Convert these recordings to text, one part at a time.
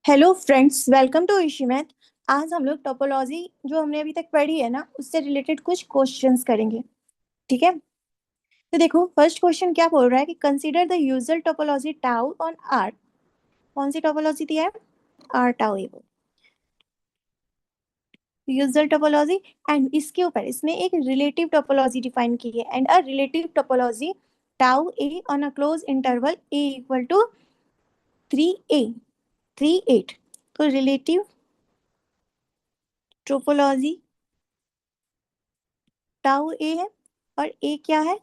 Hello friends, welcome to Ishi Math. आज हम लोग टोपोलॉजी जो हमने अभी तक पढ़ी है ना, उससे रिलेटेड कुछ क्वेश्चंस करेंगे। ठीक है, तो देखो फर्स्ट क्वेश्चन क्या बोल रहा है कि consider the usual topology tau on R. कौन सी टोपोलॉजी दिया है? R tau a usual topology. And इसके ऊपर इसने एक रिलेटिव टोपोलॉजी डिफाइन की है। And a relative topology tau A on a close interval A equal to 3a 3 8। तो रिलेटिव टोपोलॉजी टाउ ए है और ए क्या है?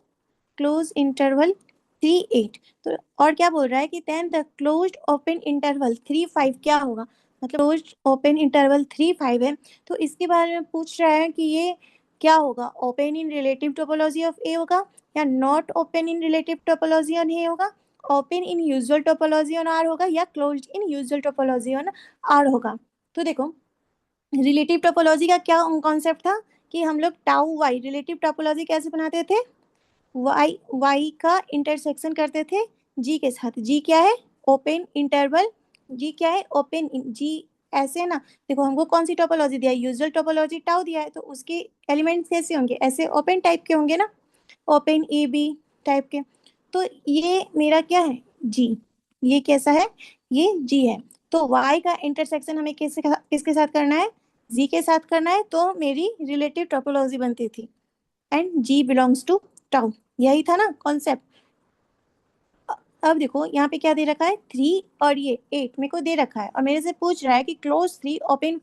Close interval 3 8। तो और क्या बोल रहा है कि then the closed open interval 3 5 क्या होगा? मतलब क्लोज्ड ओपन इंटरवल 3 5 है, तो इसके बारे में पूछ रहा है कि ये क्या होगा? Open in relative topology of A होगा या not open in relative topology on A होगा, open in usual topology on R होगा या closed in usual topology on R होगा। तो देखो रिलेटिव टोपोलॉजी का क्या कॉन्सेप्ट था कि हम लोग टाउ वाई रिलेटिव टोपोलॉजी कैसे बनाते थे? वाई वाई का इंटरसेक्शन करते थे जी के साथ। जी क्या है? Open interval. जी क्या है? ओपन जी ऐसे ना। देखो हमको कौन सी टोपोलॉजी दिया है? यूजुअल टोपोलॉजी टाउ दिया है, तो उसके एलिमेंट्स कैसे होंगे? ऐसे ओपन टाइप के होंगे ना, ओपन ए बी टाइप के। तो ये मेरा क्या है? जी। ये कैसा है? ये जी है। तो वाई का इंटरसेक्शन हमें किसके साथ करना है? जी के साथ करना है, तो मेरी रिलेटिव टोपोलॉजी बनती थी। And G belongs to tau. यही था ना कॉन्सेप्ट। अब देखो यहाँ पे क्या दे रखा है? 3 और ये 8 मेरे को दे रखा है और मेरे से पूछ रहा है कि क्लोज 3 ओपन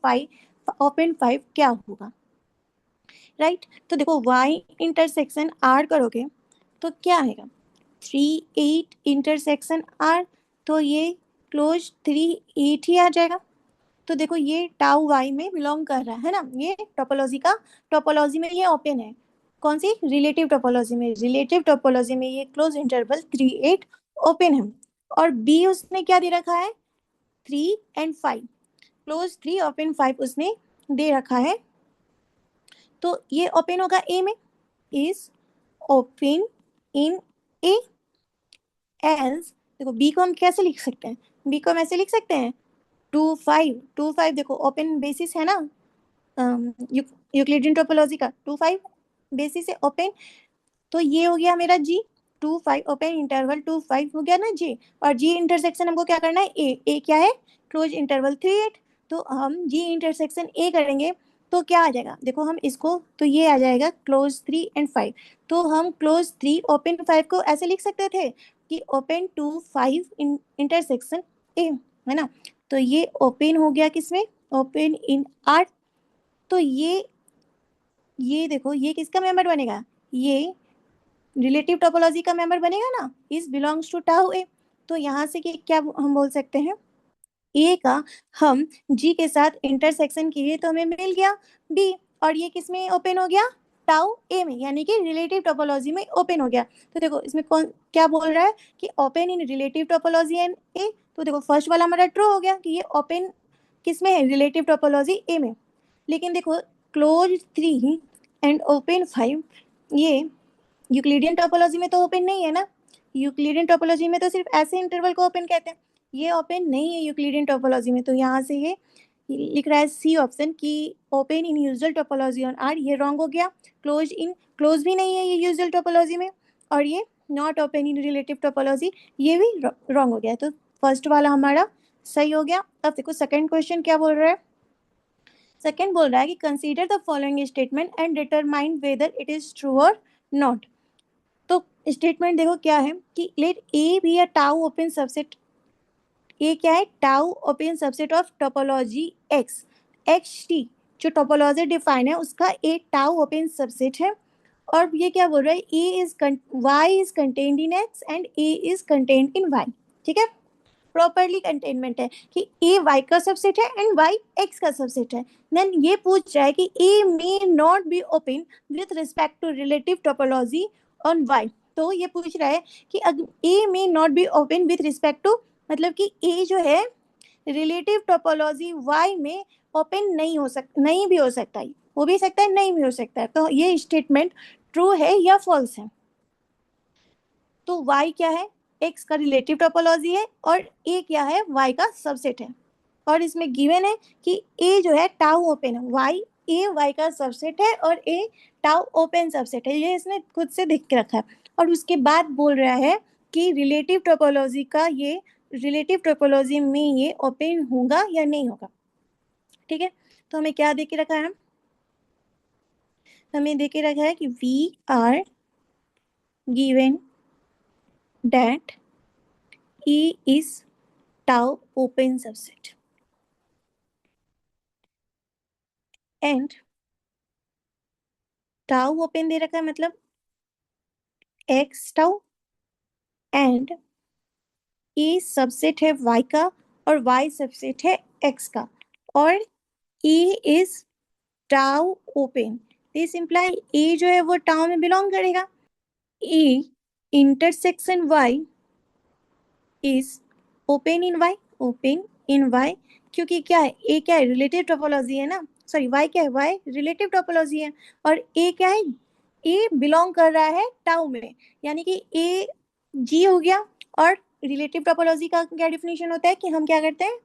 5 क्या होगा? राइट। तो देखो वाई इंटरसेक्शन आर करोगे तो क्या आएगा? 3 8 इंटरसेक्शन आर। तो ये क्लोज 3 8 ही आ जाएगा। तो देखो ये टाउ वाई में बिलोंग कर रहा है ना, ये टोपोलॉजी में ये ओपन है। कौन सी? रिलेटिव टोपोलॉजी में। रिलेटिव टोपोलॉजी में ये क्लोज इंटरवल 3 8 ओपन है। और बी उसने क्या दे रखा है? 3 and 5। क्लोज 3 ओपन 5 उसने दे रखा है, तो ये ओपन होगा ए में। Is open in A. Else देखो बी को हम कैसे लिख सकते हैं? बी को हम ऐसे लिख सकते हैं 2 5 देखो ओपन बेसिस है ना, यूक्लिडियन टोपोलॉजी का 2 5 बेसिस है ओपन। तो ये हो गया मेरा जी। 2 5 ओपन इंटरवल 2 5 हो गया ना जी। और जी इंटरसेक्शन हमको क्या करना है? ए क्या है? Close interval 3 8। तो हम जी इंटरसेक्शन ए करेंगे तो क्या आ जाएगा? देखो हम इसको, तो ये आ जाएगा क्लोज 3 and 5। तो हम क्लोज 3 ओपन 5 को ऐसे लिख सकते थे कि ओपन 2 5 इंटरसेक्शन ए, है ना। तो ये ओपन हो गया किसमें? Open in are. तो ये देखो ये किसका मेंबर बनेगा? ये रिलेटिव टोपोलॉजी का मेंबर बनेगा ना, इज बिलोंग्स टू टाउ ए। तो यहाँ से क्या हम बोल सकते हैं? ए का हम जी के साथ इंटरसेक्शन किए तो हमें मिल गया बी। और ये किस में ओपन हो गया? टाउ ए में, यानी कि रिलेटिव टोपोलॉजी में ओपन हो गया। तो देखो इसमें कौन क्या बोल रहा है कि open in relative topology and A. तो देखो फर्स्ट वाला हमारा ट्रू हो गया कि ये ओपन किस में है? रिलेटिव टोपोलॉजी ए में। लेकिन देखो क्लोज 3 and open 5 ये यूक्लिडियन टोपोलॉजी में तो ओपन नहीं है ना। यूक्लिडियन टोपोलॉजी में तो सिर्फ ऐसे इंटरवल को ओपन कहते हैं। ये ओपन नहीं है यूक्लिडियन टोपोलॉजी में, तो यहाँ से ये लिख रहा है सी ऑप्शन कि open in usual topology on R. ये रॉन्ग हो गया। क्लोज भी नहीं है ये यूजुअल टोपोलॉजी में। और ये not open in relative topology, ये भी रॉन्ग हो गया। तो फर्स्ट वाला हमारा सही हो गया। अब देखो सेकंड क्वेश्चन क्या बोल रहा है। सेकंड बोल रहा है कि consider the following statement and determine whether it is true और नॉट। तो स्टेटमेंट देखो क्या है कि let A be a tau open subset. A क्या है? Tau open subset of topology X. X T जो टोपोलॉजी डिफाइन है उसका एक टाउ ओपन सबसेट है। और ये क्या बोल रहा है? A is Y is contained in X and A is contained in Y. ठीक है, प्रॉपरली कंटेनमेंट है कि ए वाई का सबसेट है एंड वाई एक्स का सबसेट है। देन ये पूछ रहा है कि A may not be open with respect to relative topology on Y. तो ये पूछ रहा है कि A may not be open with respect to, मतलब कि ए जो है रिलेटिव टोपोलॉजी वाई में ओपन नहीं भी हो सकता है, हो भी सकता है नहीं भी हो सकता है। तो ये स्टेटमेंट ट्रू है या फॉल्स है? तो y क्या है? x का रिलेटिव टोपोलॉजी है और a क्या है? y का सबसेट है। और इसमें गिवन है कि ए जो है टाउ ओपन है, वाई ए वाई का सबसेट है और ए टाउ ओपन सबसेट है, ये इसने खुद से लिख के रखा है। और उसके बाद बोल रहा है कि रिलेटिव टोपोलॉजी का ये रिलेटिव टोपोलॉजी में ये ओपन होगा या नहीं होगा। ठीक है, तो हमें क्या दे के रखा है, हमें दे के रखा है कि we are given that E is tau open subset and tau open दे रखा है मतलब x tau and E subset है y का और y सबसेट है x का और E is tau open, this imply E जो है वो tau में बिलोंग करेगा। E intersection y is open in y, open in y, क्योंकि क्या है ए क्या है रिलेटिव टोपोलॉजी है ना, सॉरी y क्या है y रिलेटिव टोपोलॉजी है और ए क्या है ए बिलोंग कर रहा है टाउ में, यानी कि ए जी हो गया। और रिलेटिव टोपोलॉजी का क्या डिफिनेशन होता है कि हम क्या करते हैं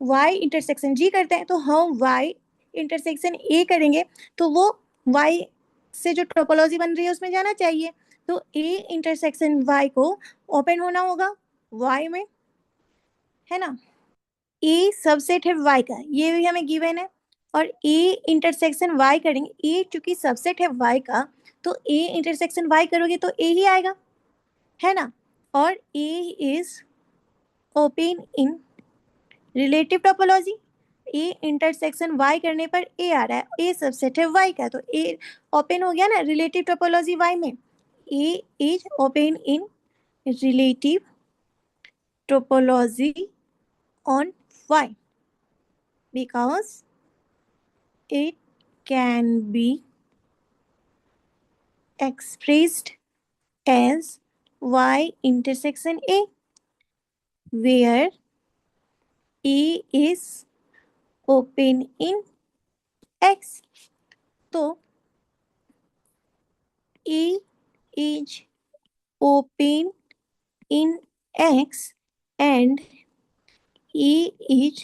y इंटरसेक्शन जी करते हैं, तो हम y इंटरसेक्शन ए करेंगे तो वो y से जो टोपोलॉजी बन रही है उसमें जाना चाहिए, तो ए इंटरसेक्शन y को ओपन होना होगा y में, है ना। ए सबसेट है y का, ये भी हमें गिवन है और ए इंटरसेक्शन y करेंगे, ए चूंकि सबसेट है y का तो ए इंटरसेक्शन y करोगे तो ए ही आएगा, है ना। और A is open in relative topology, A intersection y करने पर ए आ रहा है, ए सबसेट है y का तो ए ओपन हो गया ना रिलेटिव टोपोलॉजी y में, A is open in relative topology on y because it can be expressed as y intersection a where a is open in x, तो a is open in x and a is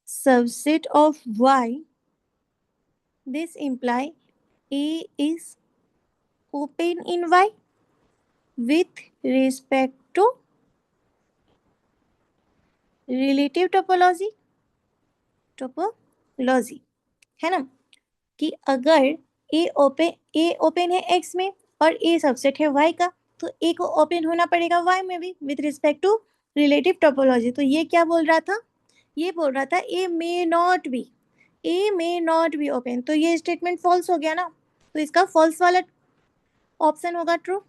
subset of y, this imply a is open in y with respect to relative topology, है ना, कि अगर ए open है x में और ए subset है Y का तो ए को ओपन होना पड़ेगा वाई में भी with respect to relative topology. तो ये क्या बोल रहा था, ये बोल रहा था ए मे नॉट बी ओपन, तो ये स्टेटमेंट फॉल्स हो गया ना, तो इसका फॉल्स वाला ऑप्शन होगा ट्रू।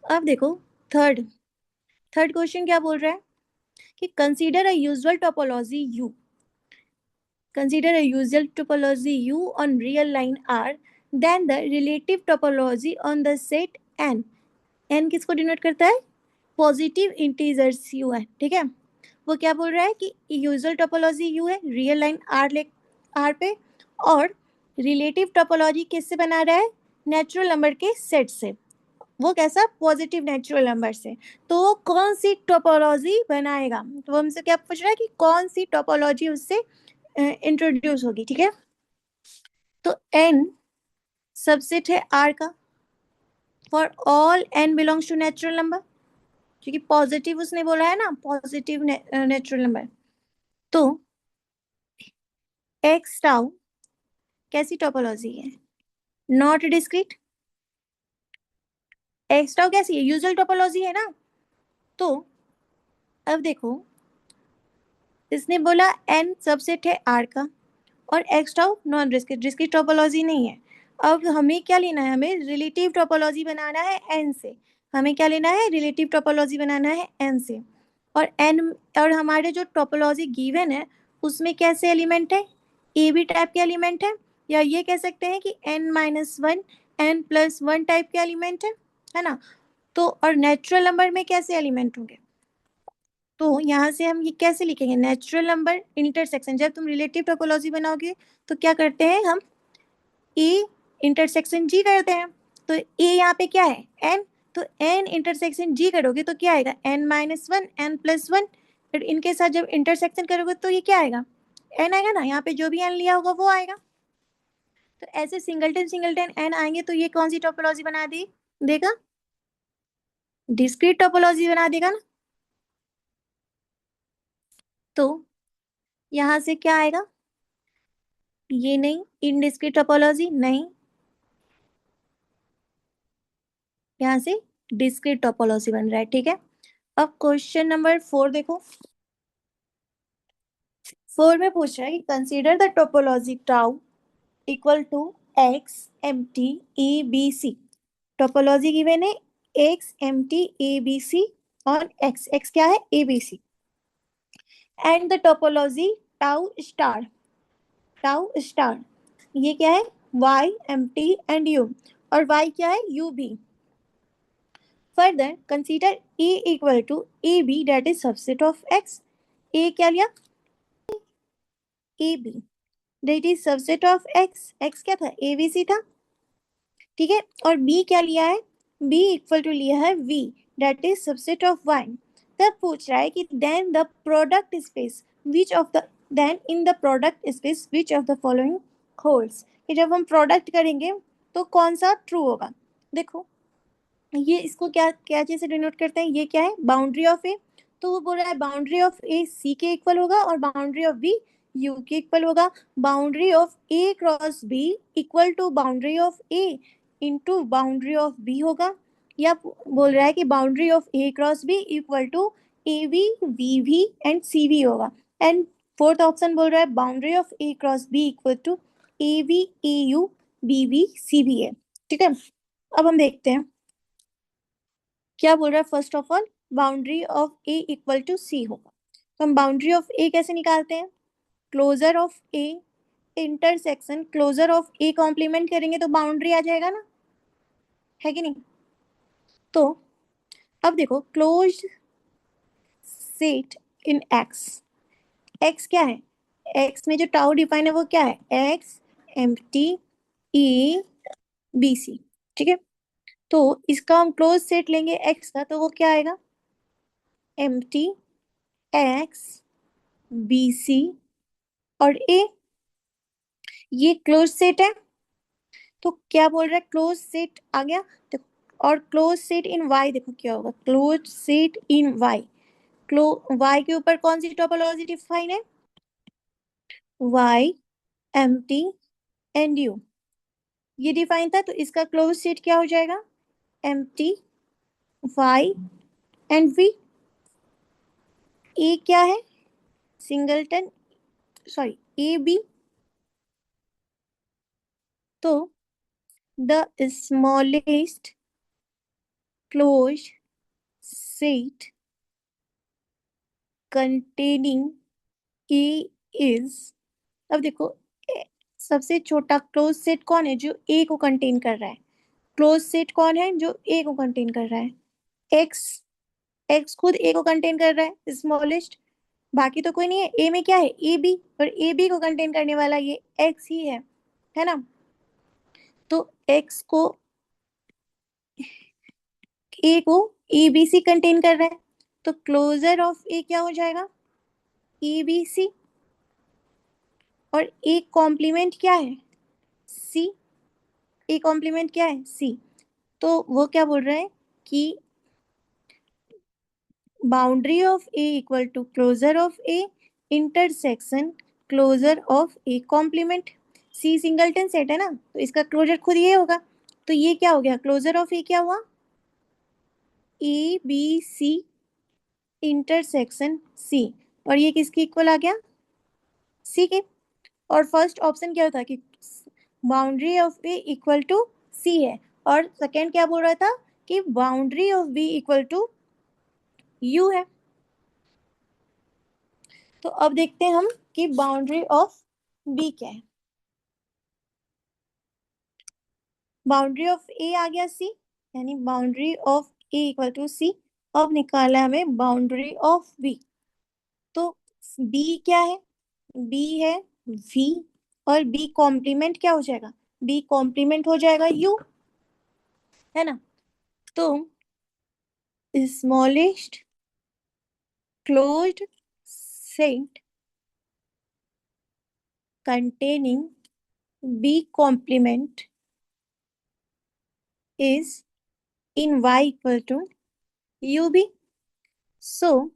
अब देखो थर्ड क्वेश्चन क्या बोल रहा है कि consider a usual topology you, consider a usual topology U on real line R, then the relative topology on the set N. N किसको डिनोट करता है, पॉजिटिव इंटीजर्स U है, ठीक है। वो क्या बोल रहा है कि यूजुअल टोपोलॉजी U है रियल लाइन R पे और रिलेटिव टोपोलॉजी किससे बना रहा है, नेचुरल नंबर के सेट से, वो कैसा पॉजिटिव नेचुरल नंबर से, तो कौन सी टोपोलॉजी बनाएगा, तो हमसे क्या पूछ रहा है कि कौन सी टोपोलॉजी उससे इंट्रोड्यूस होगी, ठीक है। तो n सबसेट है r का for all n belongs to natural number, क्योंकि पॉजिटिव उसने बोला है ना, पॉजिटिव नेचुरल नंबर, तो x टाउ कैसी टोपोलॉजी है, नॉट डिस्क्रीट, x टाउ कैसी है, यूजुअल टोपोलॉजी है ना। तो अब देखो इसने बोला n सबसेट है r का और x tau non discrete topology नहीं है। अब हमें क्या लेना है, हमें रिलेटिव टोपोलॉजी बनाना है n से, हमें क्या लेना है, रिलेटिव टोपोलॉजी बनाना है n से, और n और हमारे जो टोपोलॉजी गिवन है उसमें कैसे एलिमेंट है, ए बी टाइप के एलिमेंट है, या ये कह सकते हैं कि n-1 n+1 टाइप के एलिमेंट है ना। तो और नेचुरल नंबर में कैसे एलिमेंट होंगे, तो यहाँ से हम ये कैसे लिखेंगे, नेचुरल नंबर इंटरसेक्शन, जब तुम रिलेटिव टोपोलॉजी बनाओगे तो क्या करते हैं हम ए इंटरसेक्शन जी करते हैं, तो ए यहाँ पे क्या है n, तो n इंटरसेक्शन जी करोगे तो क्या आएगा n-1 n+1, फिर इनके साथ जब इंटरसेक्शन करोगे तो ये क्या आएगा, एन आएगा ना, यहाँ पे जो भी एन लिया होगा वो आएगा। तो ऐसे सिंगलटन एन आएंगे तो ये कौन सी टोपोलॉजी बना दी देगा, डिस्क्रीट टोपोलॉजी बना देगा ना। तो यहाँ से क्या आएगा, ये नहीं, इनडिस्क्रीट टोपोलॉजी नहीं, यहाँ से डिस्क्रीट टोपोलॉजी बन रहा है। ठीक है, अब क्वेश्चन नंबर 4 देखो। 4 में पूछ रहा है कि consider the topology tau equal to X M T A B C. Topology given है X M T A B C और एक्स, एक्स क्या है A B C, and the topology tau star, tau star ये क्या है Y M T and U, और Y क्या है U B. Further consider A equal to A B that is subset of X. A क्या लिया, ए B that is subset of X, X क्या था ए बी सी था। ठीक है, और b क्या लिया है, b इक्वल टू लिया है v that is subset of y। तब पूछ रहा है कि then the product space which of the, then in the product space which of the following holds, कि जब हम प्रोडक्ट करेंगे तो कौन सा ट्रू होगा। देखो ये इसको क्या क्या चीज से डिनोट करते हैं, ये क्या है बाउंड्री ऑफ ए, तो वो बोल रहा है बाउंड्री ऑफ ए सी के इक्वल होगा और बाउंड्री ऑफ बी यू के इक्वल होगा। Boundary of A cross B equal to boundary of A into boundary of B होगा, या बोल रहा है कि boundary of A cross B equal to A B V V and C V होगा। And fourth option बोल रहा है boundary of A cross B equal to A V A U B V C V है। ठीक है, अब हम देखते हैं क्या बोल रहा है। First of all boundary of A equal to C होगा, तो हम बाउंड्री ऑफ ए कैसे निकालते हैं, closure of A intersection closure of A complement करेंगे तो बाउंड्री आ जाएगा ना, है कि नहीं। तो अब देखो closed set in x, X क्या है, एक्स में जो टाउ डिफाइन है वो क्या है X M T E B C. ठीक है, तो इसका हम क्लोज सेट लेंगे एक्स का तो वो क्या आएगा empty X B C और ए, ये क्लोज सेट है। तो क्या बोल रहा है क्लोज सेट आ गया, देखो और क्लोज सेट इन वाई देखो क्या होगा, क्लोज सेट इन वाई, क्लो वाई के ऊपर कौन सी टोपोलॉजी डिफाइन है Y M T and U, ये डिफाइन था तो इसका क्लोज सेट क्या हो जाएगा M T Y and V. A क्या है सिंगलटन, सॉरी ए बी, तो the smallest close set containing A is, अब देखो सबसे छोटा क्लोज सेट कौन है जो ए को कंटेन कर रहा है, क्लोज सेट कौन है जो ए को कंटेन कर रहा है एक्स, एक्स खुद ए को कंटेन कर रहा है स्मॉलेस्ट, बाकी तो कोई नहीं है। ए में क्या है ए बी, और ए बी को कंटेन करने वाला ये एक्स ही है ना। तो एक्स को ए को ए बी सी कंटेन कर रहा है, तो क्लोजर ऑफ ए क्या हो जाएगा ए बी सी, और ए कॉम्प्लीमेंट क्या है सी, ए कॉम्प्लीमेंट क्या है सी। तो वो क्या बोल रहे हैं कि boundary of A equal to closure of A intersection closure of A complement, C singleton set है ना तो इसका क्लोजर खुद ये होगा, तो ये क्या हो गया क्लोजर ऑफ ए क्या हुआ ए बी सी इंटरसेक्शन सी, और ये किसके इक्वल आ गया सी के। और फर्स्ट ऑप्शन क्या था कि boundary of A equal to C है, और सेकेंड क्या बोल रहा था कि boundary of B equal to U है। तो अब देखते हैं हम कि बाउंड्री ऑफ बी क्या है, बाउंड्री ऑफ ए आ गया सी, यानी boundary of A equal to C. अब निकाला है हमें बाउंड्री ऑफ बी, तो बी क्या है बी है वी, और बी कॉम्प्लीमेंट क्या हो जाएगा बी कॉम्प्लीमेंट हो जाएगा यू, है ना। तो smallest closed set containing B complement is in y equal to ub. So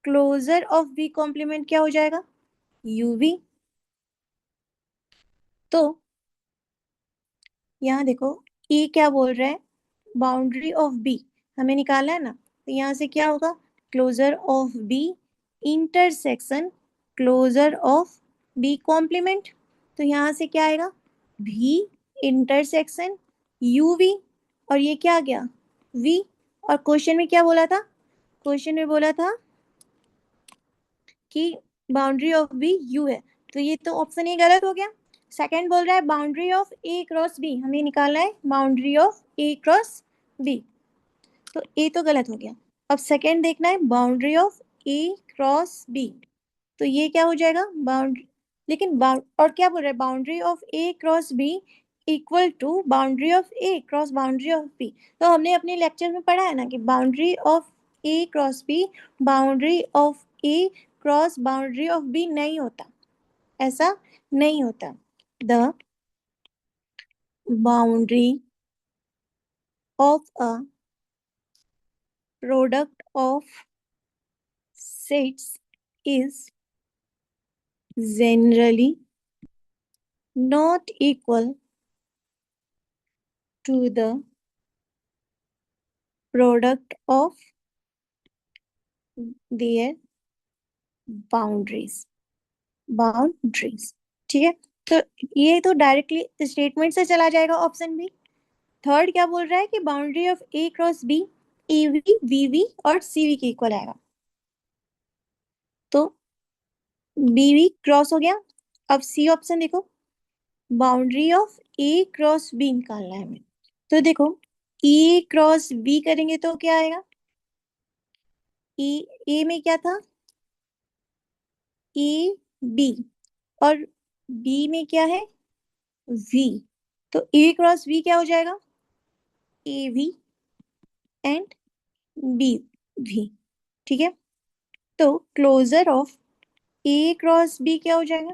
closure of B complement क्या हो जाएगा, यूवी. तो यहाँ देखो ए क्या बोल रहा है, बाउंड्री ऑफ बी हमें निकालना है ना, तो यहाँ से क्या होगा, closure of B intersection closure of B complement. तो यहाँ से क्या आएगा, भी इंटरसेक्शन यू वी, और ये क्या आ गया, वी. और क्वेश्चन में क्या बोला था, क्वेश्चन में बोला था कि बाउंड्री ऑफ बी यू है, तो ये तो ऑप्शन ए गलत हो गया. सेकंड बोल रहा है boundary of A cross B, हमें निकालना है boundary of A cross B, तो ए तो गलत हो गया. अब सेकंड देखना है boundary of A cross B, तो ये क्या हो जाएगा बाउंड्री, लेकिन और क्या बोल रहा है, boundary of A cross B equal to boundary of A cross boundary of B. तो हमने अपने लेक्चर में पढ़ा है ना कि boundary of A cross B boundary of A cross boundary of B नहीं होता, ऐसा नहीं होता. The boundary of a product of sets is generally not equal to the product of their boundaries. ठीक है, तो ये तो डायरेक्टली स्टेटमेंट से चला जाएगा ऑप्शन बी. थर्ड क्या बोल रहा है कि boundary of A cross B AV VV और सीवी के इक्वल आएगा, तो बीवी क्रॉस हो गया. अब सी ऑप्शन देखो, boundary of A cross B निकालना है हमें, तो देखो ए क्रॉस बी करेंगे तो क्या आएगा, ए में क्या था, ए बी, और बी में क्या है, वी. तो ए क्रॉस वी क्या हो जाएगा, A V and B V. ठीक है, तो closure of A cross B क्या हो जाएगा,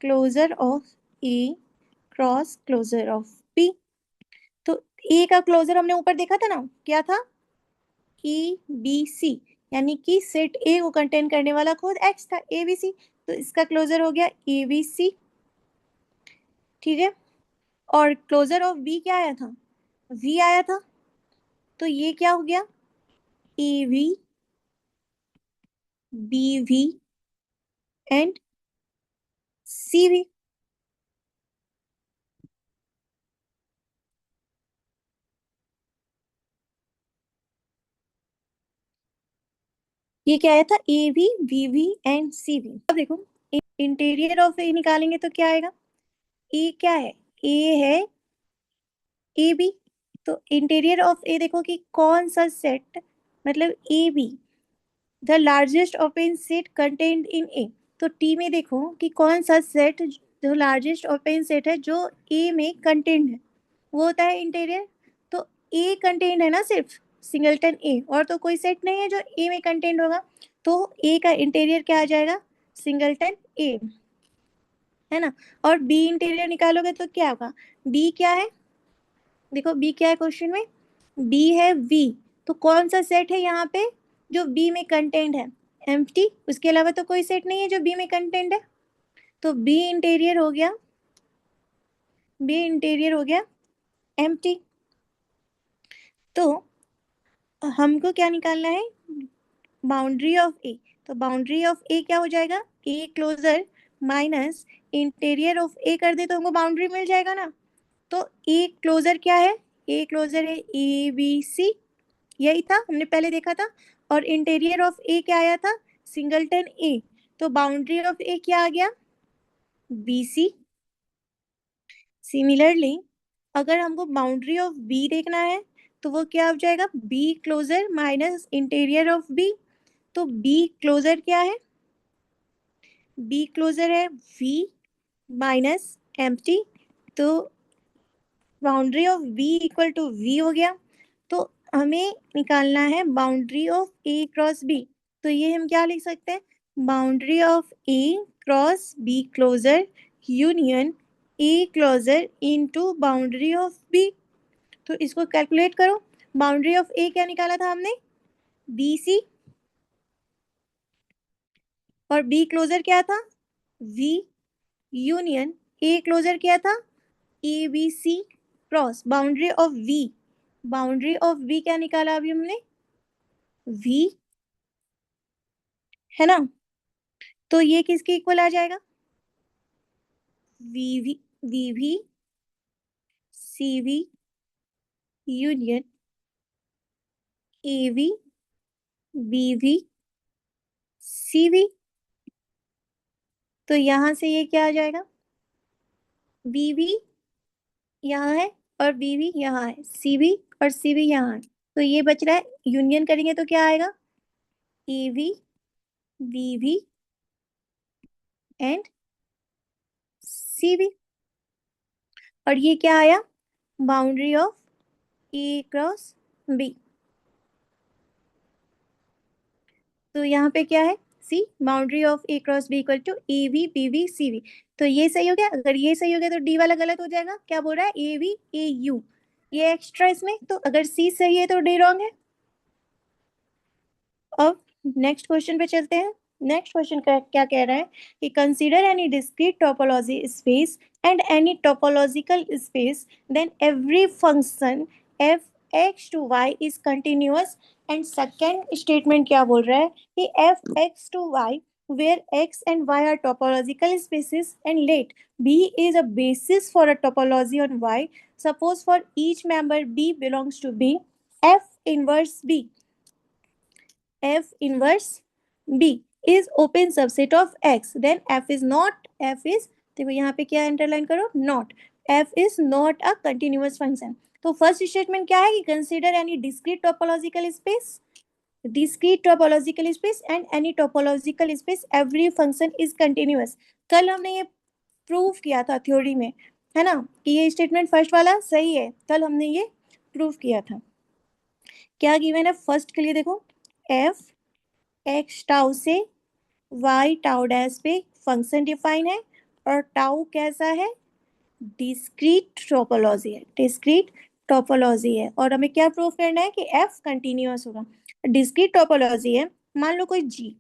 closure of A cross closure of B. तो ए का क्लोजर हमने ऊपर देखा था ना, क्या था, ए बी सी, यानी कि सेट ए को कंटेन करने वाला खुद एक्स था, ए बी सी. तो इसका क्लोजर हो गया ए बी सी. ठीक है, और क्लोजर ऑफ बी क्या आया था, वी आया था, तो ये क्या हो गया, A V B V and C V. ये क्या आया था, A V V and C V. अब देखो इंटीरियर ऑफ ए निकालेंगे तो क्या आएगा, ए क्या है, ए है ए बी. तो इंटीरियर ऑफ ए देखो कि कौन सा सेट, मतलब A B the largest open set contained in A. तो टी में देखो कि कौन सा सेट जो लार्जेस्ट ओपन सेट है जो ए में कंटेन्ड है, वो होता है इंटीरियर. तो ए कंटेन्ड है ना सिर्फ सिंगलटन ए, और तो कोई सेट नहीं है जो ए में कंटेन्ड होगा, तो ए का इंटीरियर क्या आ जाएगा, सिंगलटन ए, है ना. और बी इंटीरियर निकालोगे तो क्या होगा, बी क्या है, देखो बी क्या है क्वेश्चन में, बी है वी. तो कौन सा सेट है यहाँ पे जो बी में कंटेंट है, एम्प्टी. उसके अलावा तो कोई सेट नहीं है जो बी में कंटेंट है, तो बी इंटीरियर हो गया, बी इंटीरियर हो गया एम्प्टी. तो हमको क्या निकालना है, बाउंड्री ऑफ ए. तो बाउंड्री ऑफ ए क्या हो जाएगा, A closure minus interior of A कर दे तो हमको बाउंड्री मिल जाएगा ना. तो ए क्लोजर क्या है, ए क्लोजर है ए बी सी, यही था हमने पहले देखा था. और इंटीरियर ऑफ ए क्या आया था, सिंगलटन ए. तो बाउंड्री ऑफ ए क्या आ गया, बी सी. सिमिलरली अगर हमको बाउंड्री ऑफ बी देखना है तो वो क्या हो जाएगा, B closure minus interior of B. तो बी क्लोजर क्या है, बी क्लोजर है वी माइनस एम्प्टी. तो boundary of B equal to V हो गया. तो हमें निकालना है boundary of A cross B. तो ये हम क्या लिख सकते हैं, boundary of A cross B closure union A closure into boundary of B. तो इसको कैलकुलेट करो। बाउंड्री ऑफ ए क्या निकाला था हमने, बी सी, और बी क्लोजर क्या था, वी, यूनियन ए क्लोजर क्या था, A B C, cross boundary of V, boundary of V क्या निकाला अभी हमने, वी, है ना। तो ये किसके इक्वल आ जाएगा, V V, V V C V union A V B V C V. तो यहां से ये क्या आ जाएगा, बी वी यहाँ है और बी वी यहाँ है, सी वी और सी वी यहाँ है। तो ये बच रहा है, यूनियन करेंगे तो क्या आएगा, A V B V and C V. और ये क्या आया, boundary of A cross B. तो यहाँ पे क्या है, C, boundary of A cross B equal to A V B V C V. तो ये सही हो गया। अगर ये सही हो गया तो डी वाला गलत हो जाएगा। क्या बोल रहा है, ए वी ए यू, ये एक्स्ट्रा इसमें। तो अगर सी सही है तो डी रॉन्ग है। अब नेक्स्ट क्वेश्चन पे चलते हैं। नेक्स्ट क्वेश्चन क्या कह रहा है कि consider any discrete topology space and any topological space then every function F X to Y is continuous. And second statement क्या बोल रहा है कि F X to Y where x and y are topological spaces and let b is a basis for a topology on y. Suppose for each member b belongs to b, f inverse b, f inverse b is open subset of x, then f is not, f is, देखो यहाँ पे क्या underline करो, not, f is not a continuous function। तो first statement क्या है कि consider any discrete topological space, discrete topological space and any topological space every function is continuous। कल हमने ये प्रूव किया था थ्योरी में, है ना, कि ये स्टेटमेंट फर्स्ट वाला सही है। कल हमने ये प्रूव किया था। क्या गिवन है फर्स्ट के लिए, देखो एफ एक्स टाउ से वाई टाउ डैश पे फंक्शन डिफाइन है और टाउ कैसा है, डिस्क्रीट टोपोलॉजी है, डिस्क्रीट टोपोलॉजी है। और हमें क्या प्रूव करना है कि एफ कंटिन्यूअस होगा। डिस्क्रीट टोपोलॉजी है, मान लो कोई जी,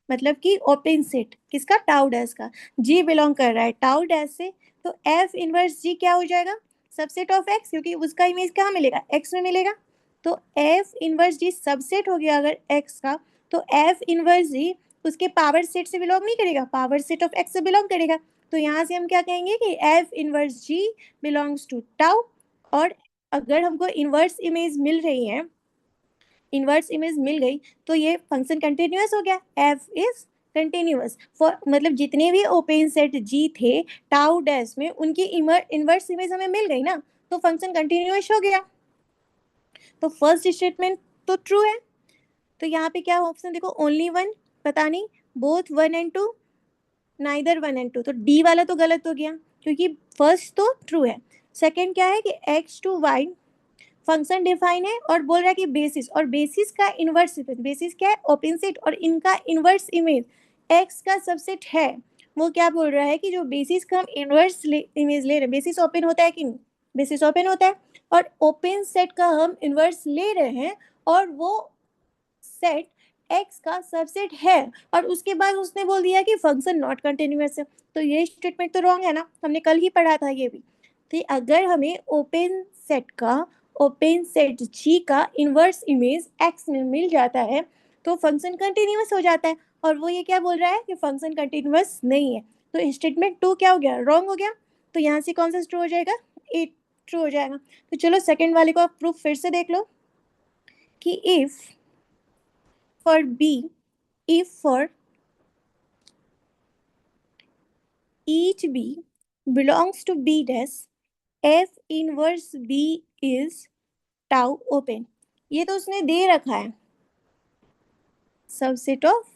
मतलब कि ओपन सेट किसका, टाउ डैश का, जी बिलोंग कर रहा है टाउ डैश से। तो एफ इनवर्स जी क्या हो जाएगा, सबसेट ऑफ एक्स, क्योंकि उसका इमेज कहाँ मिलेगा, एक्स में मिलेगा। तो एफ इनवर्स जी सबसेट हो गया अगर एक्स का, तो एफ इनवर्स जी उसके पावर सेट से बिलोंग नहीं करेगा, पावर सेट ऑफ एक्स से बिलोंग करेगा। तो यहाँ से हम क्या कहेंगे कि F inverse G belongs to tau. और अगर हमको इनवर्स इमेज मिल रही है, इनवर्स इमेज मिल गई, तो ये फंक्शन कंटिन्यूअस हो गया, एफ इज कंटिन्यूअस फॉर, मतलब जितने भी ओपन सेट जी थे टाउ डैश में उनकी इनवर्स इमेज हमें मिल गई ना, तो फंक्शन कंटिन्यूअस हो गया। तो फर्स्ट स्टेटमेंट तो ट्रू है। तो यहाँ पे क्या ऑप्शन देखो, ओनली वन, पता नहीं, both one and two, neither one and two. तो डी वाला तो गलत हो गया क्योंकि फर्स्ट तो ट्रू है। सेकंड क्या है कि X to Y function define है और बोल रहा है कि बेसिस, और बेसिस का इनवर्स, बेसिस क्या है, ओपन सेट, और इनका इनवर्स इमेज एक्स का सबसेट है। वो क्या बोल रहा है कि जो बेसिस का हम इनवर्स इमेज ले रहे हैं, बेसिस ओपन होता है कि नहीं, बेसिस ओपन होता है, और ओपन सेट का हम इनवर्स ले रहे हैं और वो सेट एक्स का सबसेट है, और उसके बाद उसने बोल दिया कि फंक्शन नॉट कंटिन्यूअस है। तो ये स्टेटमेंट तो रॉन्ग है ना, हमने कल ही पढ़ा था ये भी। तो अगर हमें ओपन सेट का, ओपन सेट जी का इनवर्स इमेज एक्स में मिल जाता है तो फंक्शन कंटिन्यूअस हो जाता है, और वो ये क्या बोल रहा है कि फंक्शन कंटिन्यूअस नहीं है। तो स्टेटमेंट टू क्या हो गया, रॉन्ग हो गया। तो यहाँ से कौन सा ट्रू हो जाएगा, ए ट्रू हो जाएगा। तो चलो सेकेंड वाले को आप प्रूफ फिर से देख लो कि if for B, if for each B belongs to B dash, F inverse B is tau open। ये तो उसने दे रखा है सबसेट ऑफ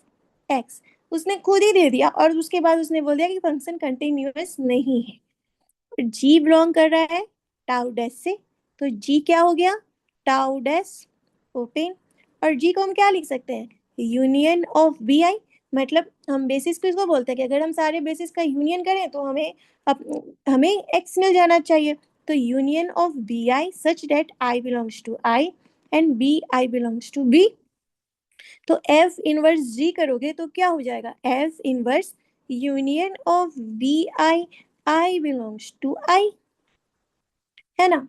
एक्स, उसने खुद ही दे दिया और उसके बाद उसने बोल दिया कि फंक्शन कंटिन्यूअस नहीं है। जी बिलोंग कर रहा है टाउ डैश से, तो जी क्या हो गया, टाउ डैश ओपन। और जी को हम क्या लिख सकते हैं, यूनियन ऑफ बी आई, मतलब हम बेसिस को इसको बोलते हैं कि अगर हम सारे बेसिस का यूनियन करें तो हमें एक्स मिल जाना चाहिए। तो union of B I such that I belongs to I and B I belongs to B. तो एफ इनवर्स जी करोगे तो क्या हो जाएगा, F inverse union of B I, I belongs to I, है ना।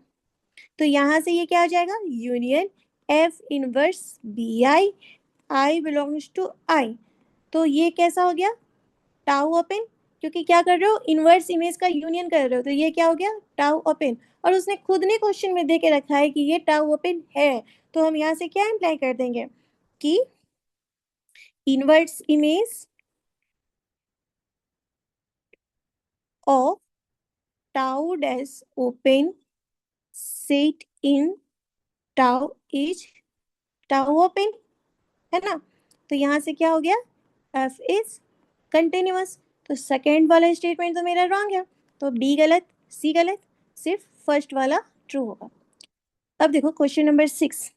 तो यहां से ये क्या आ जाएगा, union F inverse B I, I belongs to I. तो ये कैसा हो गया, टाउ ओपन, क्योंकि क्या कर रहे हो, इनवर्स इमेज का यूनियन कर रहे हो, तो ये क्या हो गया, टाउ ओपन। और उसने खुद ने क्वेश्चन में दे के रखा है कि ये टाउ ओपन है, तो हम यहाँ से क्या इम्प्लाई कर देंगे कि inverse image of tau dash open set in tau is tau open, है ना। तो यहाँ से क्या हो गया, एफ इज कंटिन्यूअस। तो सेकेंड वाला स्टेटमेंट तो मेरा रॉन्ग है, तो बी गलत, सी गलत, सिर्फ फर्स्ट वाला ट्रू होगा। अब देखो क्वेश्चन नंबर 6।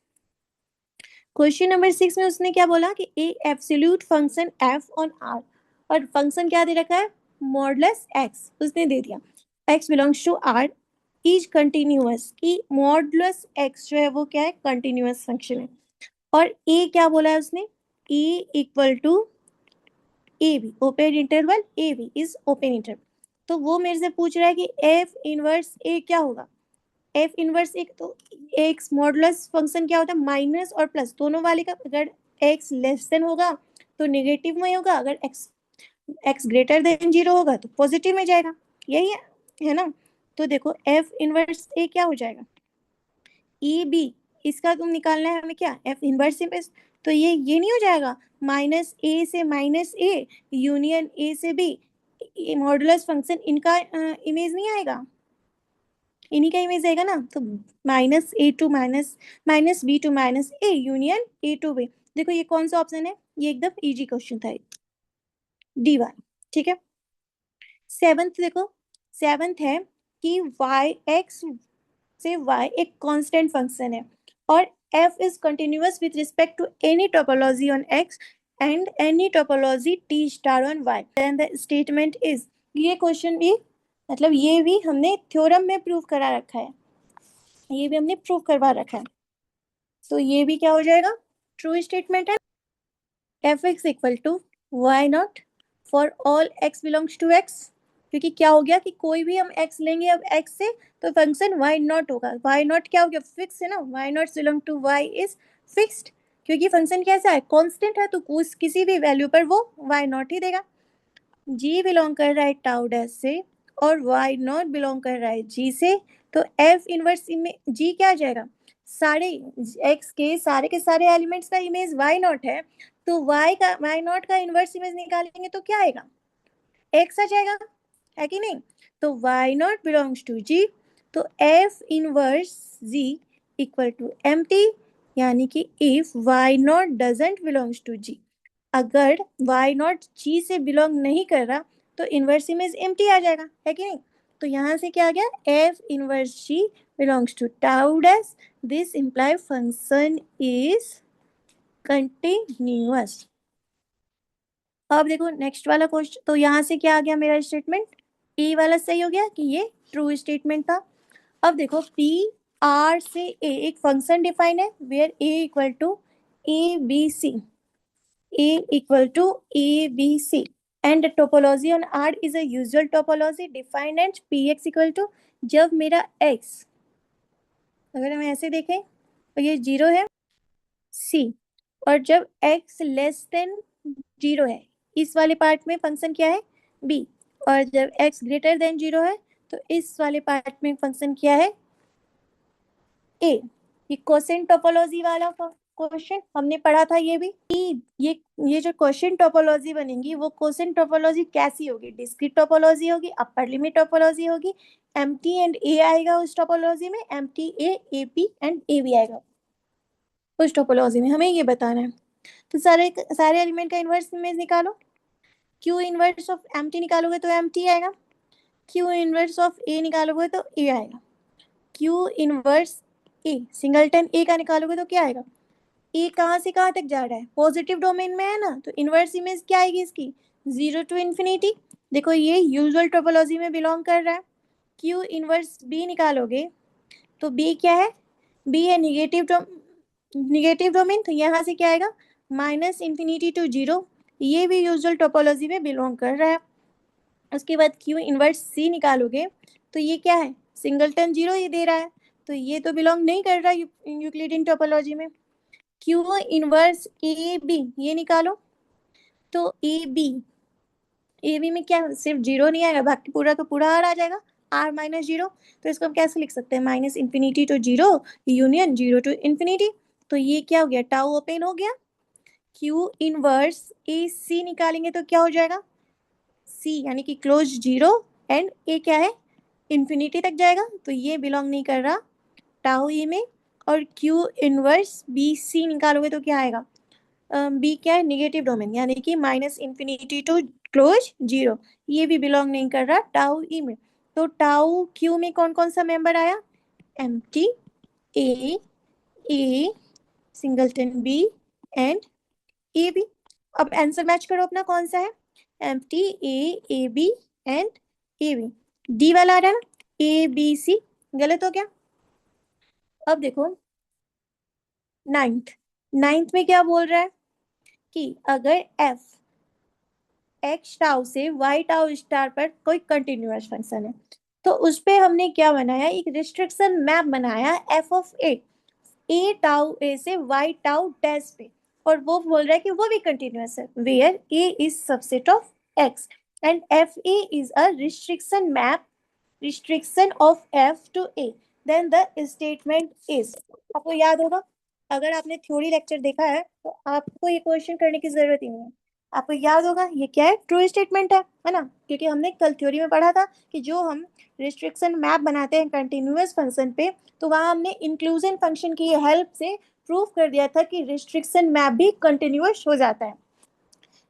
क्वेश्चन नंबर 6 में उसने क्या बोला कि A absolute function F on R, और फंक्शन क्या दे रखा है, मॉडुलस एक्स उसने दे दिया, X belongs to R is continuous, की मॉडुलस एक्स जो है वो क्या है, कंटिन्यूअस फंक्शन है। और ए क्या बोला है उसने, A equal to A B open interval, A B is open interval. तो वो मेरे से पूछ रहा है कि एफ इनवर्स ए क्या होगा, एफ इनवर्स एक, तो एक्स मॉडुलस फंक्शन क्या होता है, माइनस और प्लस दोनों वाले का, अगर एक्स लेस देन होगा तो नेगेटिव में होगा, अगर x x greater than zero होगा तो पॉजिटिव में जाएगा, यही है ना। तो देखो एफ इनवर्स ए क्या हो जाएगा, ई बी, इसका तुम निकालना है हमें क्या, एफ इनवर्स इमेज, तो ये नहीं हो जाएगा, माइनस ए से माइनस ए यूनियन ए से बी, मॉडुलस फंक्शन इनका इमेज नहीं आएगा, इन्हीं का इमेज आएगा ना। तो minus A to minus, minus B to minus A union A to B. देखो ये कौन सा ऑप्शन है, ये एकदम इजी क्वेश्चन था, डी वाला, ठीक है। सेवंथ देखो, सेवंथ है कि वाई एक्स से y एक कांस्टेंट फंक्शन है और f is continuous with respect to any topology on x and any topology t star on y, then the statement is, ये क्वेश्चन भी मतलब ये भी हमने थ्योरम में प्रूव करा रखा है, ये भी हमने प्रूव करवा रखा है। तो ये भी क्या हो जाएगा, ट्रू स्टेटमेंट है। F X equal to Y naught for all X belongs to X, क्योंकि क्या हो गया कि कोई भी हम एक्स लेंगे अब एक्स से तो फंक्शन वाई नॉट होगा, वाई नॉट क्या हो गया, फिक्स है ना, Y naught belong to Y is fixed, क्योंकि फंक्शन कैसा है, कांस्टेंट है, तो उस किसी भी वैल्यू पर वो वाई नॉट ही देगा। जी बिलोंग कर रहा है टाउ डैश से और वाई नॉट बिलोंग कर रहा है जी से, तो एफ इनवर्स में जी क्या आ जाएगा, सारे एक्स के सारे एलिमेंट्स का इमेज वाई नॉट है, तो वाई नॉट का इनवर्स इमेज निकालेंगे तो क्या आएगा, एक्स आ जाएगा, है कि नहीं। तो Y not belongs to G, तो F inverse G equal to M T, यानी कि if Y not doesn't belongs to G, अगर वाई नॉट जी से बिलोंग नहीं कर रहा तो इनवर्स इमेज एम्प्टी आ जाएगा, है कि नहीं। तो यहाँ से क्या आ गया, F inverse G belongs to tau dash, this imply function is continuous. अब देखो नेक्स्ट वाला क्वेश्चन, तो यहाँ से क्या आ गया मेरा स्टेटमेंट, ए वाला सही हो गया कि ये ट्रू स्टेटमेंट था। अब देखो पी आर से ए एक फंक्शन डिफाइन है where A equal to A B C, A equal to ABC and the topology on R is a usual topology defined as Px equal to, जब मेरा x, अगर हम ऐसे देखें तो ये जीरो है C, और जब x लेस देन जीरो है, इस वाले पार्ट में फंक्शन क्या है B, और जब x ग्रेटर देन जीरो है तो इस वाले पार्ट में फंक्शन क्या है A। ये क्वेश्चन टोपोलॉजी वाला क्वेश्चन हमने पढ़ा था, ये भी ये जो क्वेश्चन टोपोलॉजी बनेगी वो क्वेश्चन टोपोलॉजी कैसी होगी, डिस्क्रीट टोपोलॉजी होगी, अपर लिमिट टोपोलॉजी होगी, एम टी एंड ए आएगा उस टोपोलॉजी में, M T A P and A भी आएगा उस टोपोलॉजी में, हमें ये बताना है। तो सारे सारे एलिमेंट का इनवर्स इमेज निकालो, Q inverse of empty निकालोगे तो एम टी आएगा, क्यू इनवर्स ऑफ ए निकालोगे तो ए आएगा, Q inverse A singleton A का निकालोगे तो क्या आएगा, ए कहाँ से कहाँ तक जा रहा है, पॉजिटिव डोमेन में है ना, तो इनवर्स इमेज क्या आएगी इसकी, 0 टू इन्फिनिटी। देखो ये यूजुअल टोपोलॉजी में बिलोंग कर रहा है। क्यू इनवर्स बी निकालोगे तो बी क्या है, बी है निगेटिव डोमेन, तो यहाँ से क्या आएगा, माइनस इन्फिनिटी टू जीरो, ये भी यूजुअल टोपोलॉजी में बिलोंग कर रहा है। उसके बाद क्यू इनवर्स सी निकालोगे तो ये क्या है, सिंगलटन जीरो ये दे रहा है, तो ये तो बिलोंग नहीं कर रहा यूक्लिडियन टोपोलॉजी में। क्यू इनवर्स ए बी ये निकालो तो ए बी में क्या सिर्फ जीरो नहीं आएगा, बाकी पूरा का पूरा आर आ जाएगा, आर माइनस जीरो। तो इसको हम कैसे लिख सकते हैं, minus infinity to zero union zero to infinity. तो ये क्या हो गया, टाउ ओपन हो गया। क्यू इनवर्स ए सी निकालेंगे तो क्या हो जाएगा, सी यानी कि क्लोज जीरो एंड ए क्या है, इन्फिनिटी तक जाएगा, तो ये बिलोंग नहीं कर रहा टाउ ई में। और क्यू इनवर्स बी सी निकालोगे तो क्या आएगा, बी क्या है, निगेटिव डोमेन यानी कि minus infinity to close zero, ये भी बिलोंग नहीं कर रहा टाउ ई में। तो टाउ क्यू में कौन कौन सा मेंबर आया, M T A singleton B and A B. अब आंसर मैच करो अपना कौन सा है, M T A B and A B. D वाला आ रहा है ना, ए बी सी, गलत हो गया। अब देखो नाइन्थ, नाइन्थ में क्या बोल रहा है कि अगर एफ एक्स टाउ से वाई टाउ स्टार पर कोई कंटिन्यूअस फंक्शन है, तो उस पे हमने क्या बनाया, एक रिस्ट्रिक्शन मैप बनाया एफ ऑफ ए टाउ ए से वाई टाउ डैश पे, और वो बोल रहा है कि वो भी कंटिन्यूअस है, where A is subset of X and F A is a restriction of F to A, then the statement is. आपको याद होगा, अगर आपने थ्योरी लेक्चर देखा है तो आपको ये क्वेश्चन करने की जरूरत ही नहीं है। आपको याद होगा ये क्या है, ट्रू स्टेटमेंट है ना, क्योंकि हमने कल थ्योरी में पढ़ा था कि जो हम रिस्ट्रिक्शन मैप बनाते हैं कंटिन्यूअस फंक्शन पे, तो वहां हमने इंक्लूजन फंक्शन की हेल्प से प्रूव कर दिया था कि रिस्ट्रिक्शन मैप भी कंटिन्यूअस हो जाता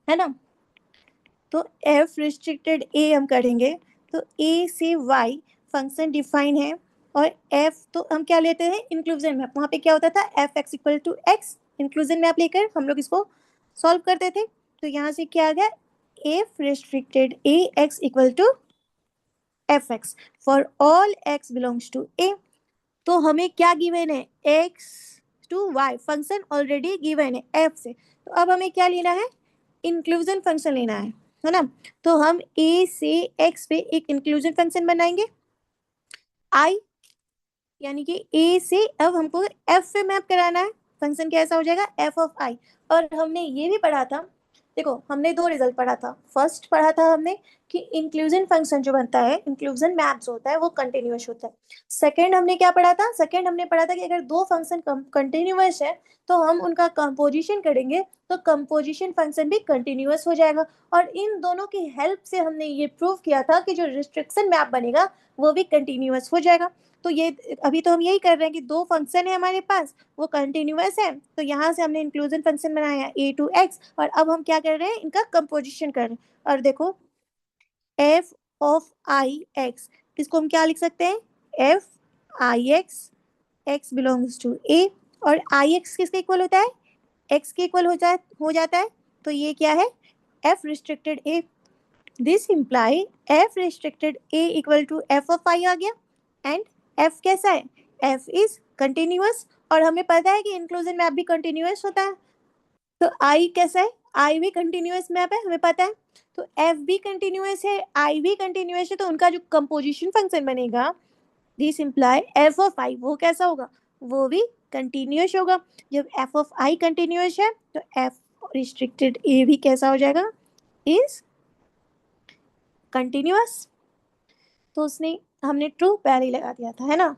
है ना। तो एफ रिस्ट्रिक्टेड ए हम करेंगे तो ए से वाई फंक्शन डिफाइन है, और एफ तो हम क्या लेते हैं, इंक्लूजन मैप, वहां पे क्या होता था F X equal to X, inclusion map लेकर हम लोग इसको सॉल्व करते थे। तो यहाँ से क्या आ गया, F restricted A X equal to F X for all X belongs to A. तो हमें क्या गिवन है, X to Y function already given है एफ से, तो अब हमें क्या लेना है, इंक्लूजन फंक्शन लेना है ना। तो हम ए से एक्स पे एक इंक्लूजन फंक्शन बनाएंगे आई, यानी कि ए से अब हमको एफ पे मैप कराना है, फंक्शन कैसा हो जाएगा एफ ऑफ आई। और हमने ये भी पढ़ा था, देखो हमने दो रिजल्ट पढ़ा था, फर्स्ट पढ़ा था हमने कि इंक्लूजन फंक्शन जो बनता है, इंक्लूजन मैप्स होता है वो कंटिन्यूअस होता है। सेकंड हमने क्या पढ़ा था, सेकंड हमने पढ़ा था कि अगर दो फंक्शन कंटिन्यूअस है तो हम उनका कंपोजिशन करेंगे तो कंपोजिशन फंक्शन भी कंटिन्यूअस हो जाएगा। और इन दोनों की हेल्प से हमने ये प्रूव किया था कि जो रिस्ट्रिक्शन मैप बनेगा वो भी कंटिन्यूअस हो जाएगा। तो ये अभी तो हम यही कर रहे हैं कि दो फंक्शन है हमारे पास, वो कंटिन्यूअस है, तो यहाँ से हमने इंक्लूजन फंक्शन बनाया ए टू एक्स, और अब हम क्या कर रहे हैं, इनका कंपोजिशन कर रहे हैं। और देखो एफ ऑफ आई एक्स, इसको हम क्या लिख सकते हैं, F I X, X belongs to A, और आई एक्स किसके इक्वल होता है, एक्स के इक्वल हो जाता है, तो ये क्या है, F restricted A. This imply F restricted A equal to F of I आ गया, एंड एफ कैसा है, एफ इज कंटिन्यूअस, और हमें पता है कि इंक्लूजन मैप भी कंटिन्यूअस होता है, तो आई कैसा है, आई भी कंटिन्यूअस मैप है हमें पता है, तो एफ भी कंटिन्यूअस है आई भी कंटिन्यूअस है, तो उनका जो कंपोजिशन फंक्शन बनेगा, दिस इम्प्लाई एफ ऑफ आई वो कैसा होगा, वो भी कंटिन्यूअस होगा। जब एफ ऑफ आई कंटिन्यूअस है तो एफ रिस्ट्रिक्टेड ए भी कैसा हो जाएगा, इज कंटिन्यूअस। तो उसने हमने ट्रू पहले ही लगा दिया था, है ना।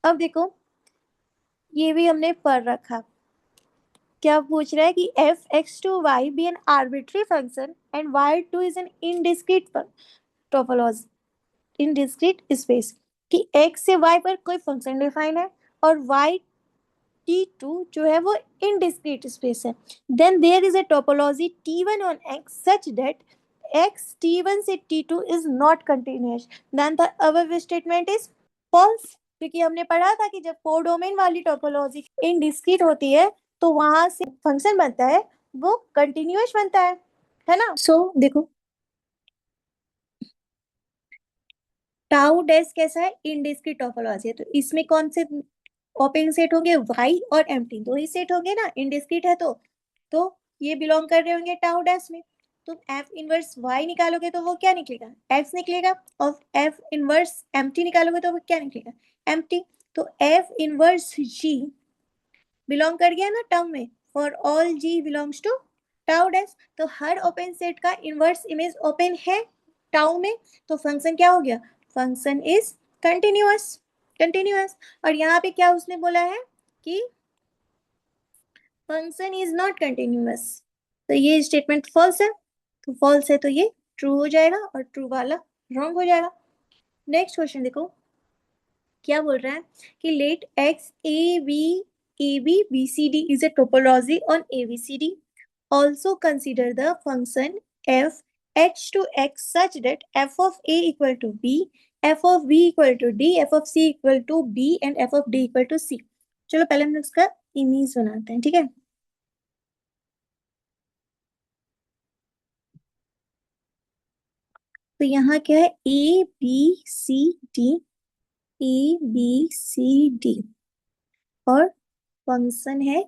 अब देखो ये भी हमने पढ़ रखा, क्या पूछ रहा है कि F X to Y be an arbitrary function and Y two is an indiscrete topology, indiscrete space, कि एक्स से वाई पर कोई फंक्शन डिफाइन है और वाई टी टू जो है वो इनडिस्क्रीट स्पेस है, then there is a topology T one on X such that X T one से T two is not continuous, then the above statement is false. क्योंकि हमने पढ़ा था कि जब फोर डोमेन वाली टोपोलॉजी इनडिस्क्रीट होती है तो वहां से फंक्शन बनता है वो कंटिन्यूअस बनता है ना। सो देखो टाउ डैश कैसा है, इनडिस्क्रीट टोपोलॉजी है, तो इसमें कौन से ओपन सेट होंगे, वाई और एम्प्टी दो ही सेट होंगे ना, इनडिस्क्रीट है तो ये बिलोंग कर रहे होंगे टाउ डैश में। तुम एफ इनवर्स वाई निकालोगे तो वो क्या निकलेगा, एक्स निकलेगा, और एफ इनवर्स एम्प्टी निकालोगे तो वो क्या निकलेगा, एम्प्टी। तो एफ इनवर्स जी बिलोंग कर गया ना टर्म में, for all G belongs to tau dash, तो हर ओपन सेट का इनवर्स इमेज ओपन है टाउ में, तो फंक्शन क्या हो गया, फंक्शन इज कंटिन्यूअस, कंटिन्यूअस। और यहाँ पे क्या उसने बोला है कि फंक्शन इज नॉट कंटिन्यूअस, तो ये स्टेटमेंट फॉल्स है, तो फॉल्स है तो ये ट्रू हो जाएगा और ट्रू वाला रॉन्ग हो जाएगा। नेक्स्ट क्वेश्चन देखो क्या बोल रहा है कि let X A B is a topology on ABCD. Also consider the function f h to x such that f of a equal to b, f of b equal to d, f of c equal to b and f of d equal to c. चलो पहले हम इसका image बनाते हैं, ठीक है। तो यहाँ क्या है, A B C D, A B C D, और फंक्शन है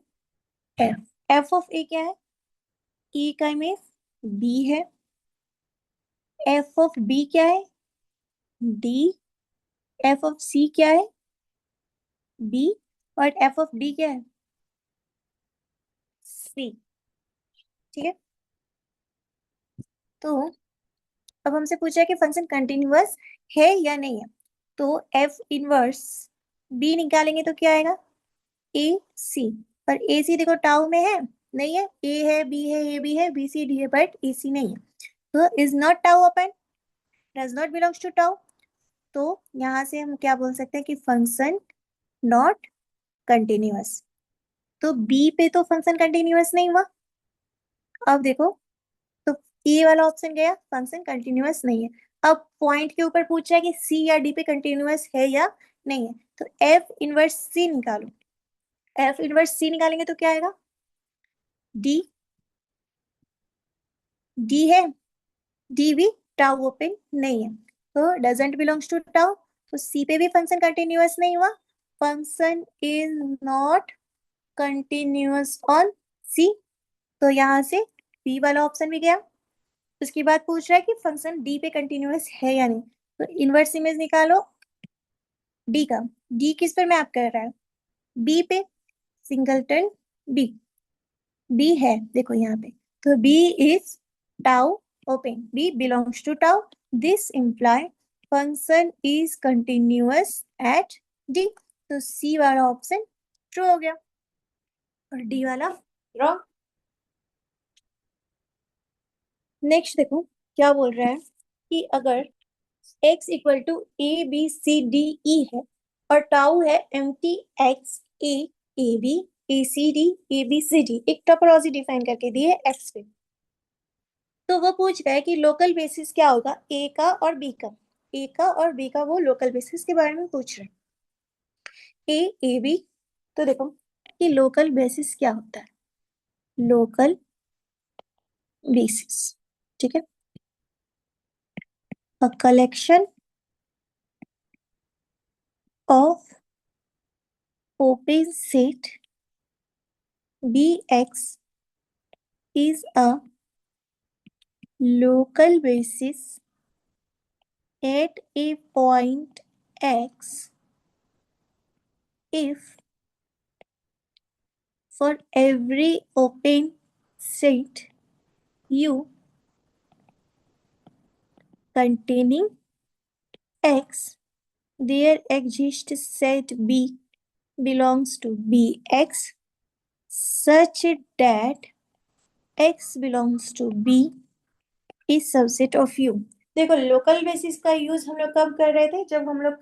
एफ, एफ ऑफ ए क्या है, ए का इमेज बी है, एफ ऑफ बी क्या है, डी, एफ ऑफ सी क्या है, बी, और एफ ऑफ डी क्या है, सी, ठीक है। तो अब हमसे पूछा है कि फंक्शन कंटिन्यूअस है या नहीं है, तो एफ इनवर्स बी निकालेंगे तो क्या आएगा, ए सी, और ए सी देखो टाउ में है, नहीं है, ए है बी है ए बी है बी सी डी है, बट ए सी नहीं है, तो is not tau open, does not belongs to tau, तो यहां से हम क्या बोल सकते हैं कि फंक्शन नॉट कंटिन्यूअस। तो बी पे तो फंक्शन कंटिन्यूअस नहीं हुआ, अब देखो, तो ए वाला ऑप्शन गया, फंक्शन कंटिन्यूअस नहीं है। अब पॉइंट के ऊपर पूछा है कि सी या डी पे कंटिन्यूअस है या नहीं है, तो एफ इनवर्स सी निकालो, एफ इनवर्स सी निकालेंगे तो क्या आएगा, डी, डी है, डी भी टाउ ओपन नहीं है, तो डजंट बिलोंग्स टू टाउ, तो सी पे भी फंक्शन कंटिन्यूअस नहीं हुआ, function is not continuous on C, तो यहाँ से बी वाला ऑप्शन भी गया। उसके बाद पूछ रहा है कि फंक्शन डी पे कंटिन्यूअस है या नहीं, तो इनवर्स इमेज निकालो डी का, डी किस पर मैप कर रहा है, बी पे, सिंगलटन बी, बी है देखो यहाँ पे, तो B is tau open, B belongs to tau, this imply function is continuous at D, तो सी वाला ऑप्शन ट्रू हो गया और डी वाला रॉन्ग। नेक्स्ट देखो क्या बोल रहा है कि अगर x equal to A B C D E है और टाउ है empty X A B A C D A B C D, एक टोपोलॉजी डिफाइन करके दी है एक्स पे, तो वो पूछ रहा है कि लोकल बेसिस क्या होगा ए का और बी का, ए का और बी का वो लोकल बेसिस के बारे में पूछ रहे हैं, ए बी। तो देखो कि लोकल बेसिस क्या होता है, लोकल बेसिस, ठीक है, a collection of open set Bx is a local basis at a point x if for every open set U containing x there exists set B belongs to Bx such that x belongs to B is subset of U। देखो local basis का use हम लोग कब कर रहे थे, जब हम लोग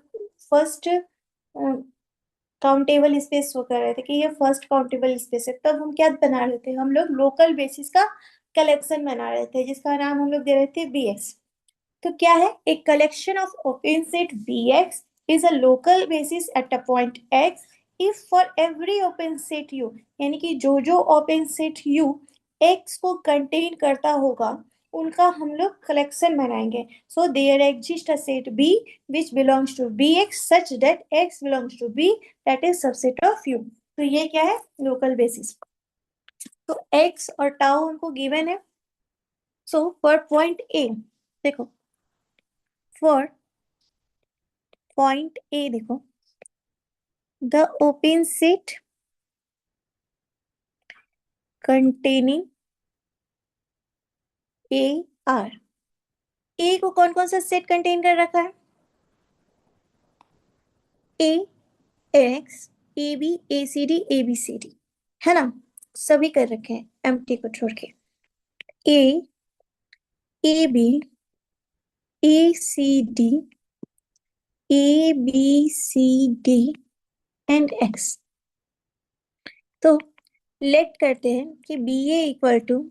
फर्स्ट काउंटेबल स्पेस शो कर रहे थे कि ये फर्स्ट काउंटेबल स्पेस है, तब हम क्या बना रहे थे, हम लोग लोकल बेसिस का कलेक्शन बना रहे थे जिसका नाम हम लोग दे रहे थे Bx। तो क्या है, एक collection of open set Bx is a local basis at a point x if for every open set U, यानी कि जो जो ओपन सेट यू एक्स को कंटेन करता होगा उनका हम लोग कलेक्शन बनाएंगे. So there exist a set B which belongs to B X such that X belongs to B, that is subset of U. तो ये क्या है? Local basis. तो एक्स और टाउ हमको गिवन है. सो फॉर पॉइंट ए, देखो for point A देखो, the open set containing A R. A को कौन कौन सा सेट कंटेन कर रखा है? A X, A B, A C D, A B C D, है ना? सभी कर रखे हैं एम्प्टी को छोड़ के. A, A B, A C D, A B C D and X. तो लेट करते हैं कि B A equal to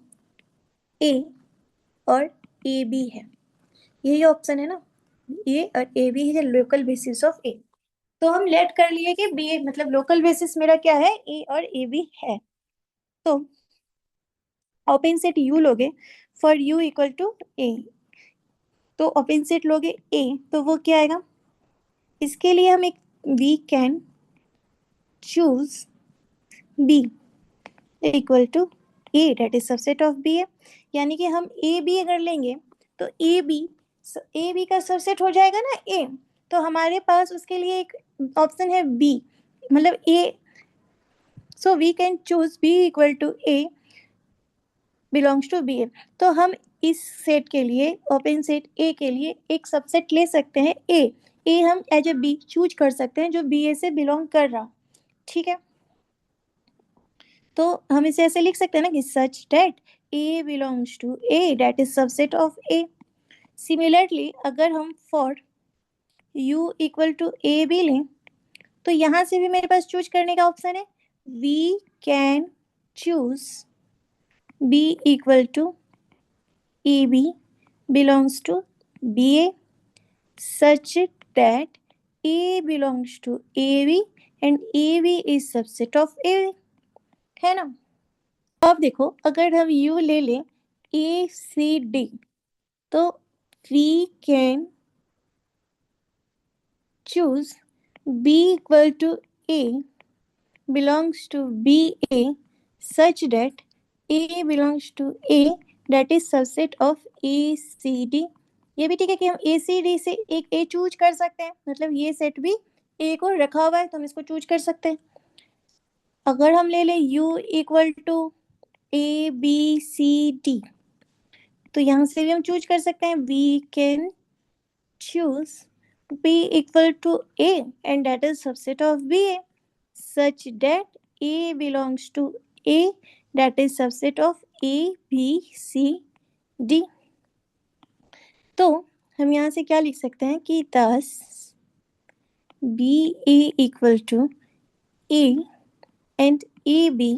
A और ए बी है. यही ऑप्शन है ना, ए और ए बी है लोकल बेसिस ऑफ ए. तो हम लेट कर लिए कि बी मतलब लोकल बेसिस मेरा क्या है? ए और ए बी है. तो ओपन सेट यू लोगे for U equal to A, तो ओपन सेट लोगे ए तो वो क्या आएगा? इसके लिए हम एक we can choose B equal to A, that is subset of B है. यानी कि हम ए बी अगर लेंगे तो ए बी का सबसेट हो जाएगा ना ए. तो हमारे पास उसके लिए एक ऑप्शन है बी, मतलब A. So we can choose B equal to A belongs to B A. तो हम इस सेट के लिए, ओपन सेट ए के लिए एक सबसेट ले सकते हैं ए. ए हम एज ए बी चूज कर सकते हैं जो बी ए से बिलोंग कर रहा. ठीक है, तो हम इसे ऐसे लिख सकते हैं ना कि such that A belongs to A, that is subset of A. Similarly अगर हम for U equal to A भी लें तो यहां से भी मेरे पास चूज करने का ऑप्शन है. We can choose B equal to A B belongs to BA such that A belongs to AB and AB is subset of A, है ना? अब देखो अगर हम U ले लें A C D तो we can choose B equal to A belongs to BA such that A belongs to A, that is subset of ACD. ये भी ठीक है कि हम ACD से एक A चूज कर सकते हैं, मतलब ये सेट भी A को रखा हुआ है तो हम इसको चूज कर सकते हैं. अगर हम ले लें U इक्वल टू ABCD तो यहाँ से भी हम चूज कर सकते हैं. We can choose B equal to A and that is subset of BA such that A belongs to A, that is subset of A, B, C, D. तो हम यहाँ से क्या लिख सकते हैं कि thus BA equal to A and AB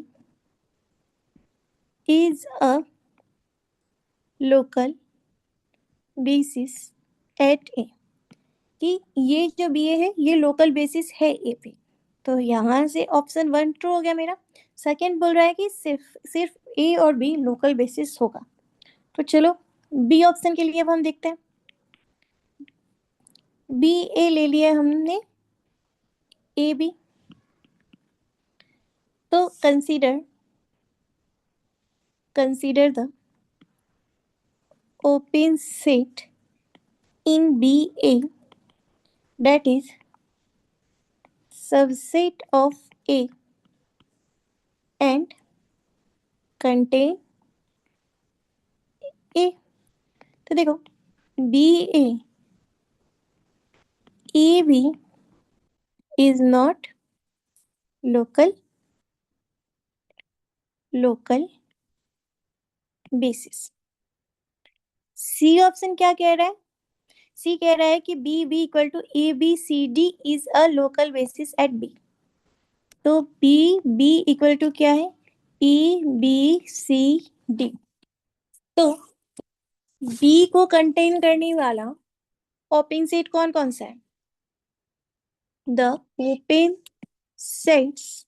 is a local basis at A. कि ये जो BA है ये लोकल बेसिस है A पे. तो यहाँ से ऑप्शन 1 ट्रू हो गया मेरा. सेकेंड बोल रहा है कि सिर्फ ए और बी लोकल बेसिस होगा. तो चलो बी ऑप्शन के लिए अब हम देखते हैं. बी ए ले लिया हमने, ए बी. तो consider the open set in B A that is subset of A and contain A. तो देखो B A B is not local basis. C option क्या कह रहा है? सी कह रहा है कि B B equal to A B C D is a local basis at B. तो बी बी इक्वल टू क्या है? A B C D. तो बी को कंटेन करने वाला ओपन सेट कौन कौन सा है? The open sets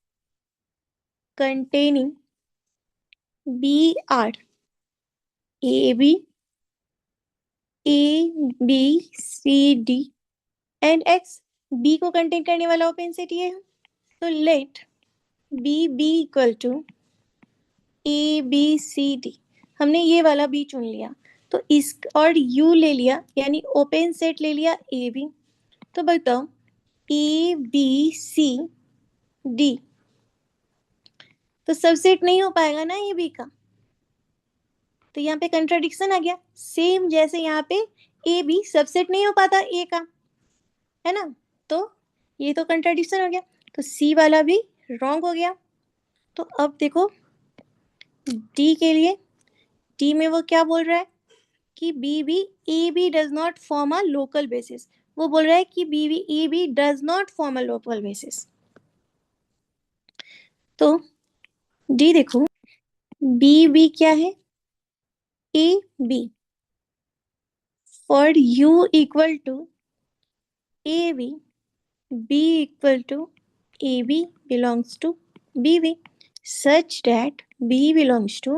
containing B are A B C D and X. B को कंटेन करने वाला ओपन सेट ये है, तो let B B equal to A B C D. हमने ये वाला बी चुन लिया, तो इस और यू ले लिया, यानी ओपन सेट ले लिया ए बी। तो बताओ ए बी सी डी तो सबसेट नहीं हो पाएगा ना ए बी का, तो यहाँ पे कंट्राडिक्शन आ गया। सेम जैसे यहाँ पे ए बी सबसेट नहीं हो पाता ए का, है ना, तो ये तो कंट्राडिक्शन हो गया, तो सी वाला भी रॉन्ग हो गया। तो अब देखो डी के लिए, डी में वो क्या बोल रहा है कि B B A B does not form a local basis. वो बोल रहा है कि B B A B does not form a local basis. तो डी देखो, बी बी क्या है, A B for U equal to A B, B equal to AB belongs to BB such that B belongs to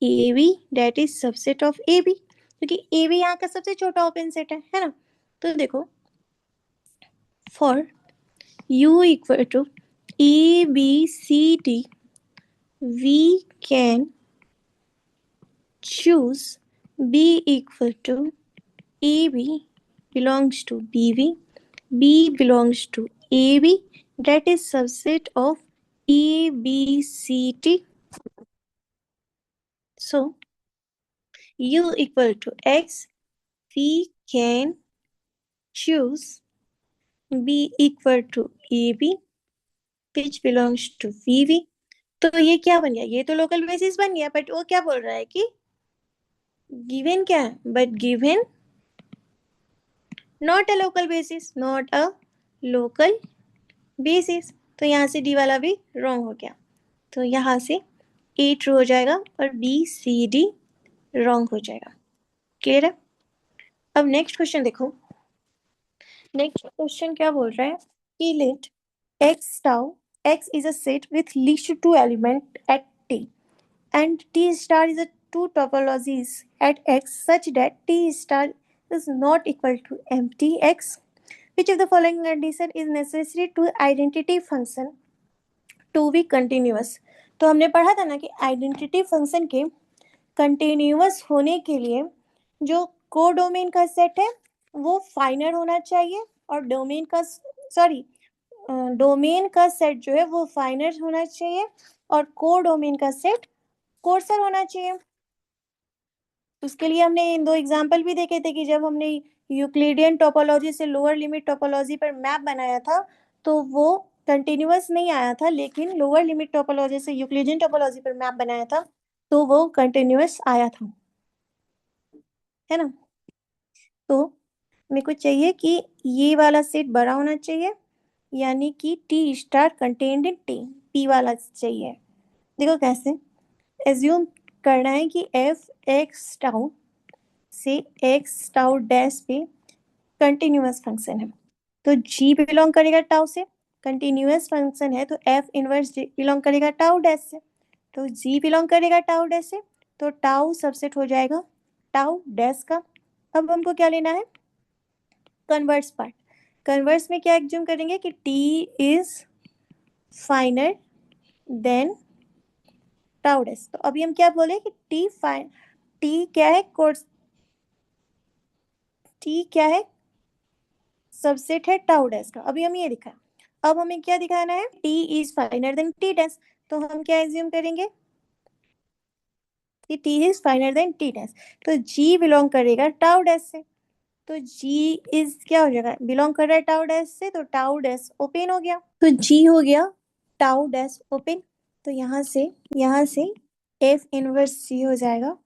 AB that is subset of AB, क्योंकि AB यहाँ का सबसे छोटा open set है ना। तो देखो for U equal to A B C D we can choose B equal to AB belongs to BB, B belongs to AB that is subset of A, B, C, T. So U equal to X, we can choose B equal to AB which belongs to VV. तो ये क्या बन गया, ये तो local basis बन गया, but वो क्या बोल रहा है कि गिवन क्या है, but given not a local basis, not a local basis. तो यहाँ से डी वाला भी रॉन्ग हो गया, तो यहाँ से ए ट्रू हो जाएगा और बी सी डी रॉन्ग हो जाएगा। क्लियर है। अब नेक्स्ट क्वेश्चन देखो, नेक्स्ट क्वेश्चन क्या बोल रहा है कि let X tau, X is a set with least two element at T and T star is a two topologies at X such that T star is not equal to empty X. Which of the following condition is necessary to identity function to be continuous? तो हमने पढ़ा था ना कि identity function के continuous होने के लिए जो कोडोमेन का सेट है वो फाइनल होना चाहिए, और डोमेन का डोमेन का सेट जो है वो फाइनल होना चाहिए, और कोडोमेन का सेट कोर्सर होना चाहिए। उसके लिए हमने इन दो एग्जाम्पल भी देखे थे कि जब हमने यूक्लिडियन टोपोलॉजी से लोअर लिमिट टोपोलॉजी पर मैप बनाया था तो वो कंटिन्यूअस नहीं आया था, लेकिन लोअर लिमिट टोपोलॉजी से यूक्लिडियन टोपोलॉजी पर मैप बनाया था तो वो कंटिन्यूअस आया था, है ना। तो मेरे को चाहिए कि ये वाला सेट बड़ा होना चाहिए, यानी कि T star contained in T, P वाला चाहिए। देखो कैसे एज्यूम करना है कि एफ एक्स टाउ से एक्स टाउ डैश पे कंटिन्यूअस फंक्शन है, तो जी बिलोंग करेगा टाउ से, कंटिन्यूअस फंक्शन है तो एफ इनवर्स बिलोंग करेगा टाउ डैश से, तो जी बिलोंग करेगा टाउ डैश से, तो टाउ सबसेट हो जाएगा टाउ डैश का। अब हमको क्या लेना है, कन्वर्स पार्ट। कन्वर्स में क्या एज्यूम करेंगे कि T is finer than tau dash. तो अभी हम क्या बोले कि टी क्या है, कोर्स टी क्या है, सबसेट है टाउ डैश का। अभी हम ये दिखाएं, अब हमें क्या दिखाना है, T is finer than T dash, तो हम क्या एज्यूम करेंगे कि T is finer than T dash, तो जी बिलोंग करेगा टाउ डैश से, तो जी इज क्या हो जाएगा, बिलोंग कर रहा है टाउ डैश से, तो टाउ डैश ओपन हो गया, तो जी हो गया टाउ डैश ओपन। तो यहाँ से एफ इनवर्स जी हो जाएगा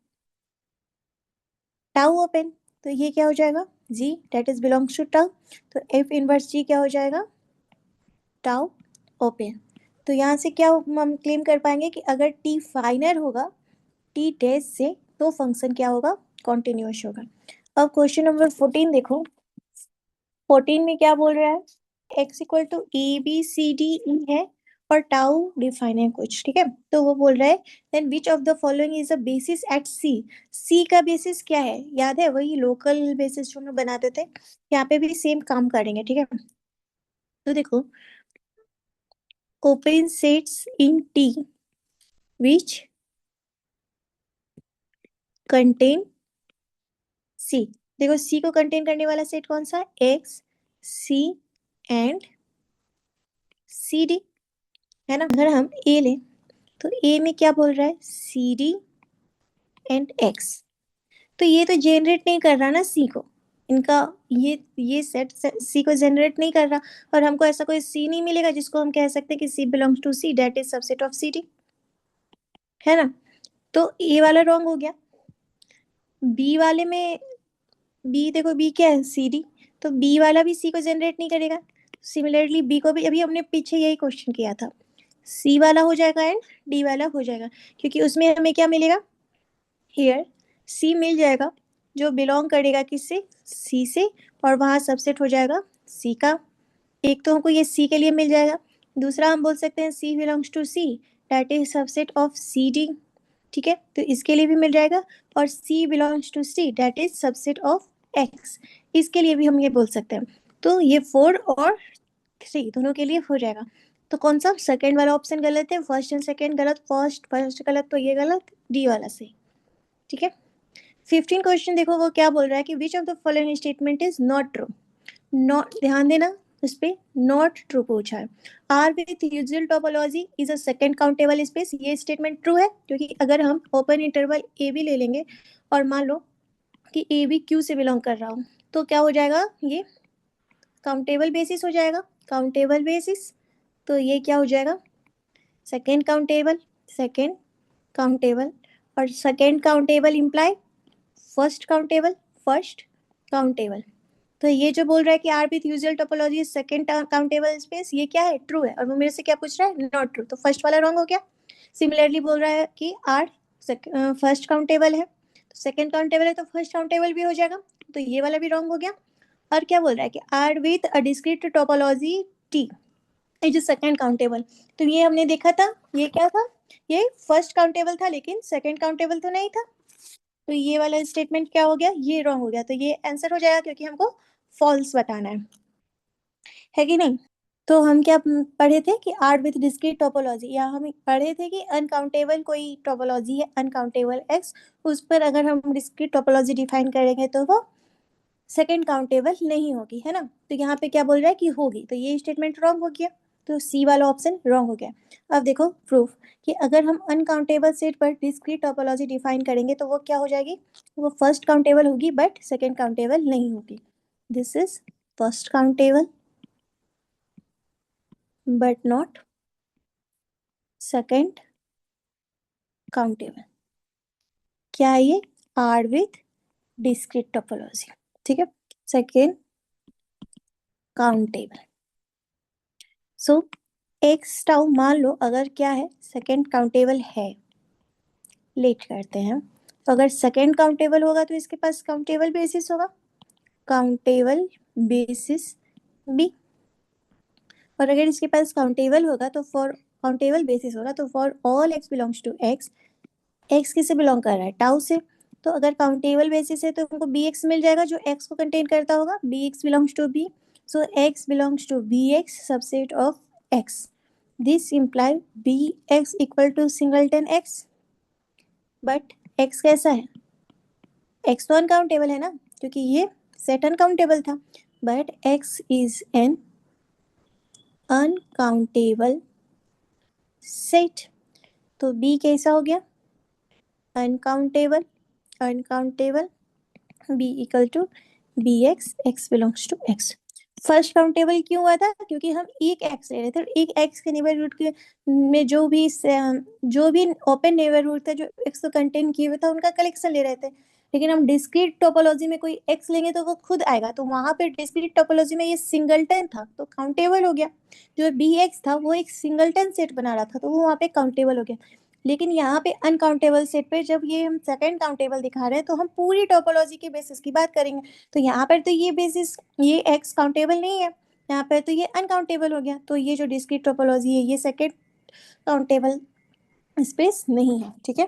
टाउ ओपन, तो ये क्या हो जाएगा G that is belongs to tau, तो एफ इनवर्स जी क्या हो जाएगा टाउ ओपन। तो यहाँ से क्या हम क्लेम कर पाएंगे कि अगर टी फाइनल होगा टी डैश से तो फंक्शन क्या होगा, कॉन्टिन्यूअस होगा। अब क्वेश्चन नंबर 14 देखो, 14 में क्या बोल रहा है, x equal to A B C D E है और टाउ डिफाइन है कुछ, ठीक है। तो वो बोल रहा है then which of the following is the basis at C. C का बेसिस क्या है, याद है वही लोकल बेसिस जो हम लोग बनाते थे, यहाँ पे भी सेम काम करेंगे, ठीक है। तो देखो open sets in T which contain C। देखो C को कंटेन करने वाला सेट कौन सा, X C and C D, है ना। अगर हम A लें तो A में क्या बोल रहा है, सी डी एंड X। तो ये तो जनरेट नहीं कर रहा ना C को, इनका ये सेट C को जनरेट नहीं कर रहा, और हमको ऐसा कोई C नहीं मिलेगा जिसको हम कह सकते हैं कि C belongs to C, that is subset of C D, है ना। तो ए वाला रॉन्ग हो गया। बी वाले में बी, देखो बी क्या है, सी डी, तो बी वाला भी सी को जनरेट नहीं करेगा। सिमिलरली बी को भी, अभी हमने पीछे यही क्वेश्चन किया था, सी वाला हो जाएगा एंड डी वाला हो जाएगा, क्योंकि उसमें हमें क्या मिलेगा, हियर सी मिल जाएगा जो बिलोंग करेगा किससे, सी से, और वहां सबसेट हो जाएगा सी का। एक तो हमको ये सी के लिए मिल जाएगा, दूसरा हम बोल सकते हैं C belongs to C, that is subset of C D, ठीक है। तो इसके लिए भी मिल जाएगा, और C belongs to C that is subset of X, इसके लिए भी हम ये बोल सकते हैं। तो ये 4 और 3 दोनों के लिए हो जाएगा। तो कौन सा, सेकेंड वाला ऑप्शन गलत है, फर्स्ट एंड सेकेंड गलत, फर्स्ट गलत, तो ये गलत, डी वाला सही, ठीक है। 15 क्वेश्चन देखो वो क्या बोल रहा है कि which of the following statement is not true. Not, ध्यान देना उस पे, नॉट ट्रू पूछा है। R with usual topology is a second countable space, ये स्टेटमेंट ट्रू है, क्योंकि अगर हम ओपन इंटरवल ए बी ले लेंगे और मान लो कि ए बी क्यू से बिलोंग कर रहा हो, तो क्या हो जाएगा, ये काउंटेबल बेसिस हो जाएगा, काउंटेबल बेसिस। तो ये क्या हो जाएगा, सेकेंड काउंटेबल, सेकेंड काउंटेबल, और second countable imply first countable, first countable. तो ये जो बोल रहा है कि R with usual topology second countable space, ये क्या है, ट्रू है, और वो मेरे से क्या पूछ रहा है, नॉट ट्रू, तो फर्स्ट वाला रॉन्ग हो गया। सिमिलरली बोल रहा है कि आर फर्स्ट काउंटेबल है, तो सेकंड काउंटेबल है तो फर्स्ट काउंटेबल भी हो जाएगा, तो ये वाला भी रॉन्ग हो गया। और क्या बोल रहा है कि R with a discrete topology T is second countable, तो ये हमने देखा था, ये क्या था, ये फर्स्ट काउंटेबल था लेकिन सेकंड काउंटेबल तो नहीं था, तो ये वाला स्टेटमेंट क्या हो गया, ये रॉन्ग हो गया, तो ये आंसर हो जाएगा क्योंकि हमको फॉल्स बताना है कि नहीं। तो हम क्या पढ़े थे कि आर्ट विथ डिस्क्रीट टोपोलॉजी, या हम पढ़े थे कि अनकाउंटेबल कोई टोपोलॉजी है, अनकाउंटेबल एक्स, उस पर अगर हम डिस्क्रीट टोपोलॉजी डिफाइन करेंगे तो वो सेकंड काउंटेबल नहीं होगी, है ना। तो यहाँ पे क्या बोल रहा है कि होगी, तो ये स्टेटमेंट रॉन्ग हो गया, तो सी वाला ऑप्शन रॉन्ग हो गया। अब देखो प्रूफ, कि अगर हम अनकाउंटेबल सेट पर डिस्क्रीट टोपोलॉजी डिफाइन करेंगे तो वो क्या हो जाएगी, वो फर्स्ट काउंटेबल होगी बट सेकंड काउंटेबल नहीं होगी। This is first countable but not second countable। क्या है ये, आर विथ डिस्क्रीट टोपोलॉजी, ठीक है, सेकेंड काउंटेबल। सो एक्स टाउ मान लो अगर क्या है, सेकेंड काउंटेबल है, लेट करते हैं, तो अगर सेकेंड काउंटेबल होगा तो इसके पास काउंटेबल बेसिस होगा, काउंटेबल बेसिस बी, और अगर इसके पास काउंटेबल होगा तो फॉर काउंटेबल बेसिस होगा तो for all X belongs to X, X किससे बिलोंग कर रहा है, टाउ से, तो अगर काउंटेबल बेसिस है तो हमको बी एक्स मिल जाएगा जो एक्स को कंटेन करता होगा, B X belongs to B, so X belongs to B X subset of X, this imply B X equal to singleton X, but X कैसा है, एक्स तो अनकाउंटेबल है ना, क्योंकि ये सेट अनकाउंटेबल था, but X is an uncountable set, तो B कैसा हो गया, uncountable, uncountable B equal to B X, X belongs to X. First countable क्यों हुआ था, क्योंकि हम एक एक्स ले रहे थे, एक एक्स के नेबरहुड के में जो भी ओपन नेबरहुड था जो एक्स को कंटेन किए हुए था उनका कलेक्शन ले रहे थे, लेकिन हम डिस्क्रीट टोपोलॉजी में कोई एक्स लेंगे तो वो खुद आएगा, तो वहां पे डिस्क्रीट टोपोलॉजी में ये सिंगलटन था तो काउंटेबल हो गया, जो बी एक्स था वो एक सिंगलटन सेट बना रहा था तो वो वहां पे काउंटेबल हो गया। लेकिन यहाँ पे अनकाउंटेबल सेट पे जब ये हम सेकंड काउंटेबल दिखा रहे हैं तो हम पूरी टोपोलॉजी के बेसिस की बात करेंगे, तो यहाँ पर तो ये बेसिस, ये एक्स काउंटेबल नहीं है, यहाँ पे तो ये अनकाउंटेबल हो गया, तो ये जो डिस्क्रीट टोपोलॉजी है ये सेकंड काउंटेबल स्पेस नहीं है, ठीक है।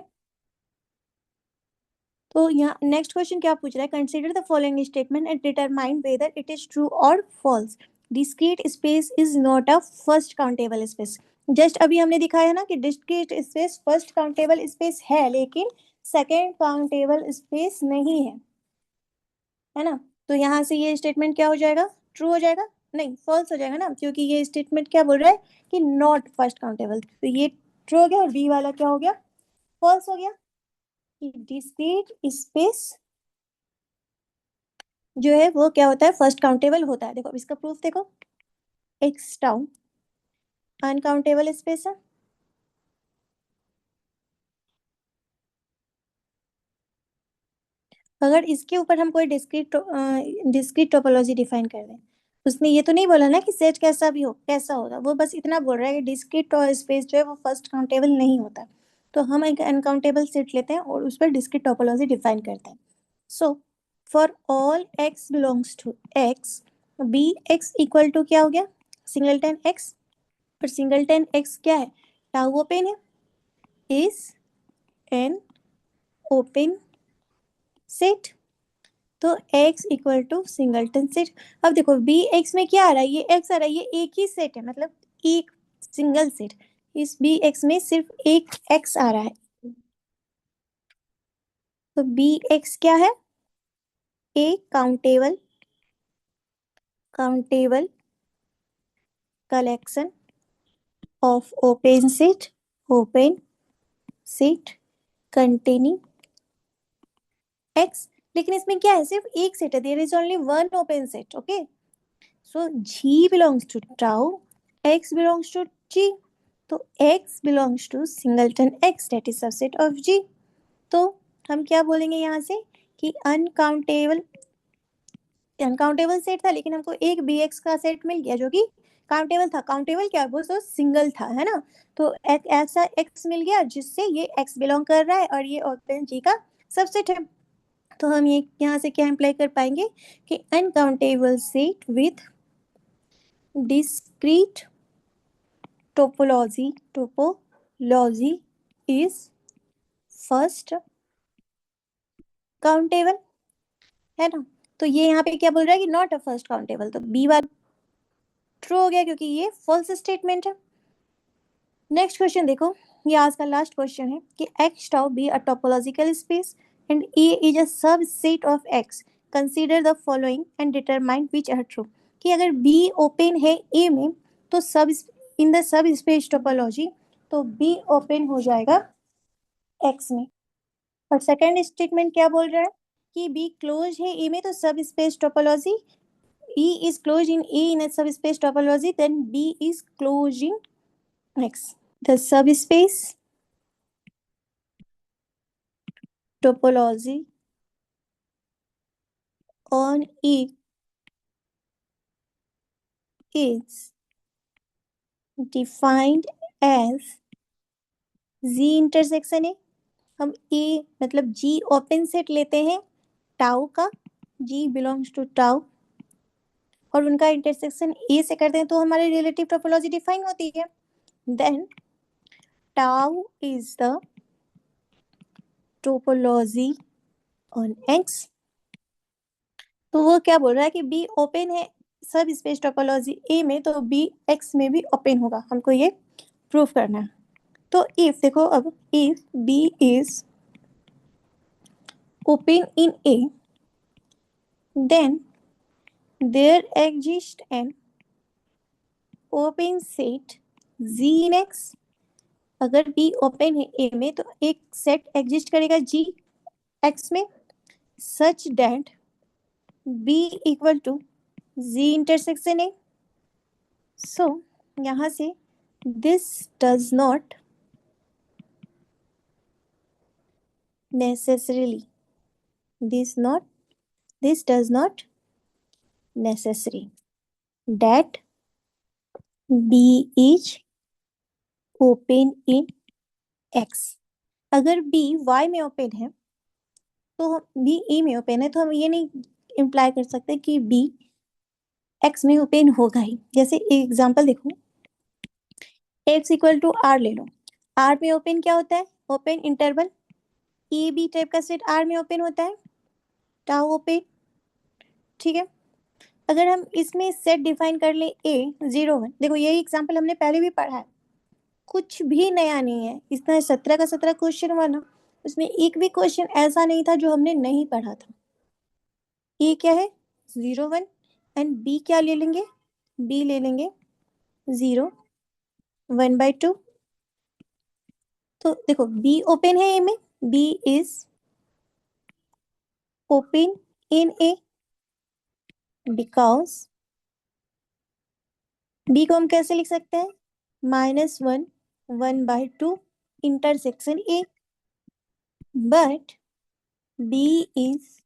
तो यहाँ नेक्स्ट क्वेश्चन क्या पूछ रहा है, consider the following statement and determine whether it is true और false. Discrete space is not a first countable space. Just अभी हमने दिखाया ना कि discrete space first countable space है, लेकिन सेकेंड काउंटेबल स्पेस नहीं है ना। तो यहाँ से ये स्टेटमेंट क्या हो जाएगा, ट्रू हो जाएगा, नहीं फॉल्स हो जाएगा ना, क्योंकि ये स्टेटमेंट क्या बोल रहा है कि नॉट फर्स्ट काउंटेबल, तो ये ट्रू हो गया और बी वाला क्या हो गया, फॉल्स हो गया। डिस्क्रीट स्पेस जो है वो क्या होता है, फर्स्ट काउंटेबल होता है। देखो अब इसका प्रूफ देखो, एक्स टाउ अनकाउंटेबल स्पेस है। अगर इसके ऊपर हम कोई डिस्क्रीट टोपोलॉजी डिफाइन कर दें, उसने ये तो नहीं बोला ना कि सेट कैसा भी हो कैसा होगा, वो बस इतना बोल रहा है कि डिस्क्रीट स्पेस जो है वो फर्स्ट काउंटेबल नहीं होता। तो हम एक अनकाउंटेबल सेट लेते हैं और उस पर डिस्क्रीट टोपोलॉजी डिफाइन करते हैं। So for all X belongs to X, B X equal to क्या हो गया, सिंगलटन एक्स। पर सिंगलटन एक्स क्या है, टाउ ओपन है, इज एन ओपन सेट। तो x equal to singleton set. अब देखो बी एक्स में क्या आ रहा है, ये x आ रहा है, ये एक ही सेट है, मतलब एक सिंगल सेट। इस बी एक्स में सिर्फ एक x आ रहा है, तो बी एक्स क्या है, A countable collection of open set containing x। लेकिन इसमें क्या है, सिर्फ एक सेट है, there is only one open set, okay. So g belongs to tau, x belongs to g, तो x belongs to singleton x that is subset of g। तो हम क्या बोलेंगे यहाँ से कि अनकाउंटेबल अनकाउंटेबल सेट था, लेकिन हमको एक बी एक्स का सेट मिल गया जो कि काउंटेबल था। काउंटेबल क्या, वो तो सिंगल था, है ना। तो एक ऐसा एक्स मिल गया जिससे ये एक्स बिलोंग कर रहा है और ये ओपन जी का सबसेट है। तो हम ये यहाँ से क्या इम्प्लाई कर पाएंगे कि uncountable set with discrete topology is first countable, है ना। तो ये यहाँ पे क्या बोल रहा है कि नॉट अ फर्स्ट काउंटेबल, तो बी वाला ट्रू हो गया क्योंकि ये फॉल्स स्टेटमेंट है। नेक्स्ट क्वेश्चन देखो, ये आज का लास्ट क्वेश्चन है कि x tau B a topological space and a is a subset of x, consider the following and determine which are true. कि अगर b ओपन है a में, तो सब in the subspace topology, तो b open हो जाएगा x में। और सेकंड स्टेटमेंट क्या बोल रहा है कि b क्लोज है a में, तो सब space topology e is closed in a in a subspace topology, then b is closed in x. The subspace topology on A is defined as Z intersection A। हम A मतलब G open set लेते हैं tau का, G belongs to tau, और उनका intersection A से करते हैं तो हमारी रिलेटिव टोपोलॉजी डिफाइन होती है। Then tau is the topology on X। तो वो क्या बोल रहा है कि बी ओपन है सब स्पेस टोपोलॉजी ए में, तो बी एक्स में भी ओपन होगा, हमको ये प्रूफ करना है। तो इफ देखो, अब if B is open in A, then there exist an open set G in X. अगर बी ओपन है ए में, तो एक सेट एग्जिस्ट करेगा जी एक्स में, such that B equal to G intersection A. So यहाँ से this does not necessarily, this this does not necessary that b is open in x। अगर b y में open है, तो हम b e में open है, तो हम ये नहीं इम्प्लाई कर सकते कि b एक्स में ओपन होगा ही। जैसे एग्जांपल देखो, एक्स इक्वल टू आर ले लो। आर में ओपन क्या होता है? Open interval A B type का सेट आर में ओपन होता है, टाउ ओपन। ठीक है, अगर हम इसमें सेट डिफाइन कर ले ए 0 1, देखो यही एग्जांपल हमने पहले भी पढ़ा है, कुछ भी नया नहीं है। इसमें 17 का 17 क्वेश्चन हुआ ना, उसमें एक भी क्वेश्चन ऐसा नहीं था जो हमने नहीं पढ़ा था। ए क्या है? 0 1, एंड बी क्या ले लेंगे? बी ले लेंगे 0 1/2। तो देखो बी ओपन है ए में, B is open in A because, B को हम कैसे लिख सकते हैं? -1 1/2 intersection A, but B is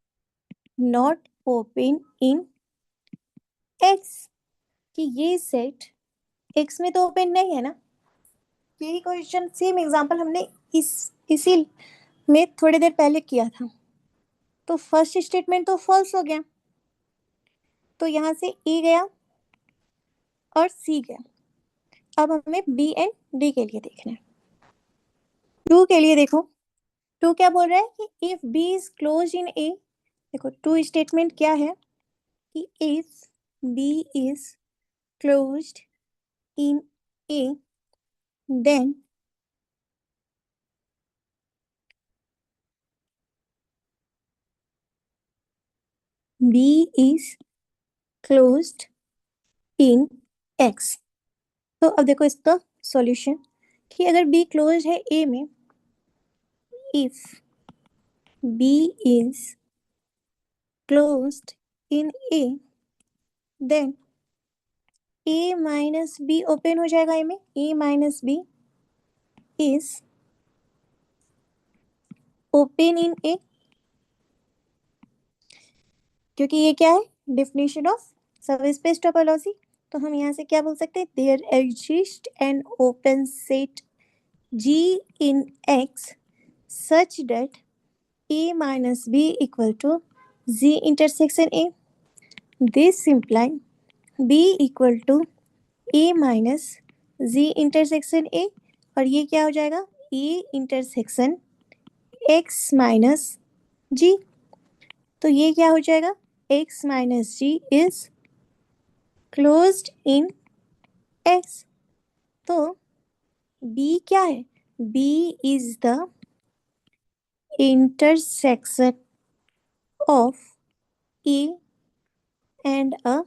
not open in X, कि ये सेट एक्स में तो ओपन नहीं है ना। यही क्वेश्चन सेम एग्जांपल हमने इसी में थोड़ी देर पहले किया था। तो फर्स्ट स्टेटमेंट तो फॉल्स हो गया, तो यहाँ से ए गया और सी गया। अब हमें बी एंड डी के लिए देखना है। टू के लिए देखो, टू क्या बोल रहा है कि if B is close in A. देखो टू स्टेटमेंट क्या है कि if B is closed in A then B is closed in X. तो अब देखो इसका सॉल्यूशन, कि अगर बी क्लोज है ए में, if B is closed in A then A minus B open हो जाएगा ए में। A minus B is open in A, क्योंकि ये क्या है? Definition of subspace topology. तो हम यहाँ से क्या बोल सकते हैं? There exist an open set G in X such that A minus B equal to G intersection A. This imply B equal to A minus G intersection ए, और ये क्या हो जाएगा? A intersection X minus G. तो ये क्या हो जाएगा? X minus G is closed in X. तो बी क्या है? B is the intersection of A and a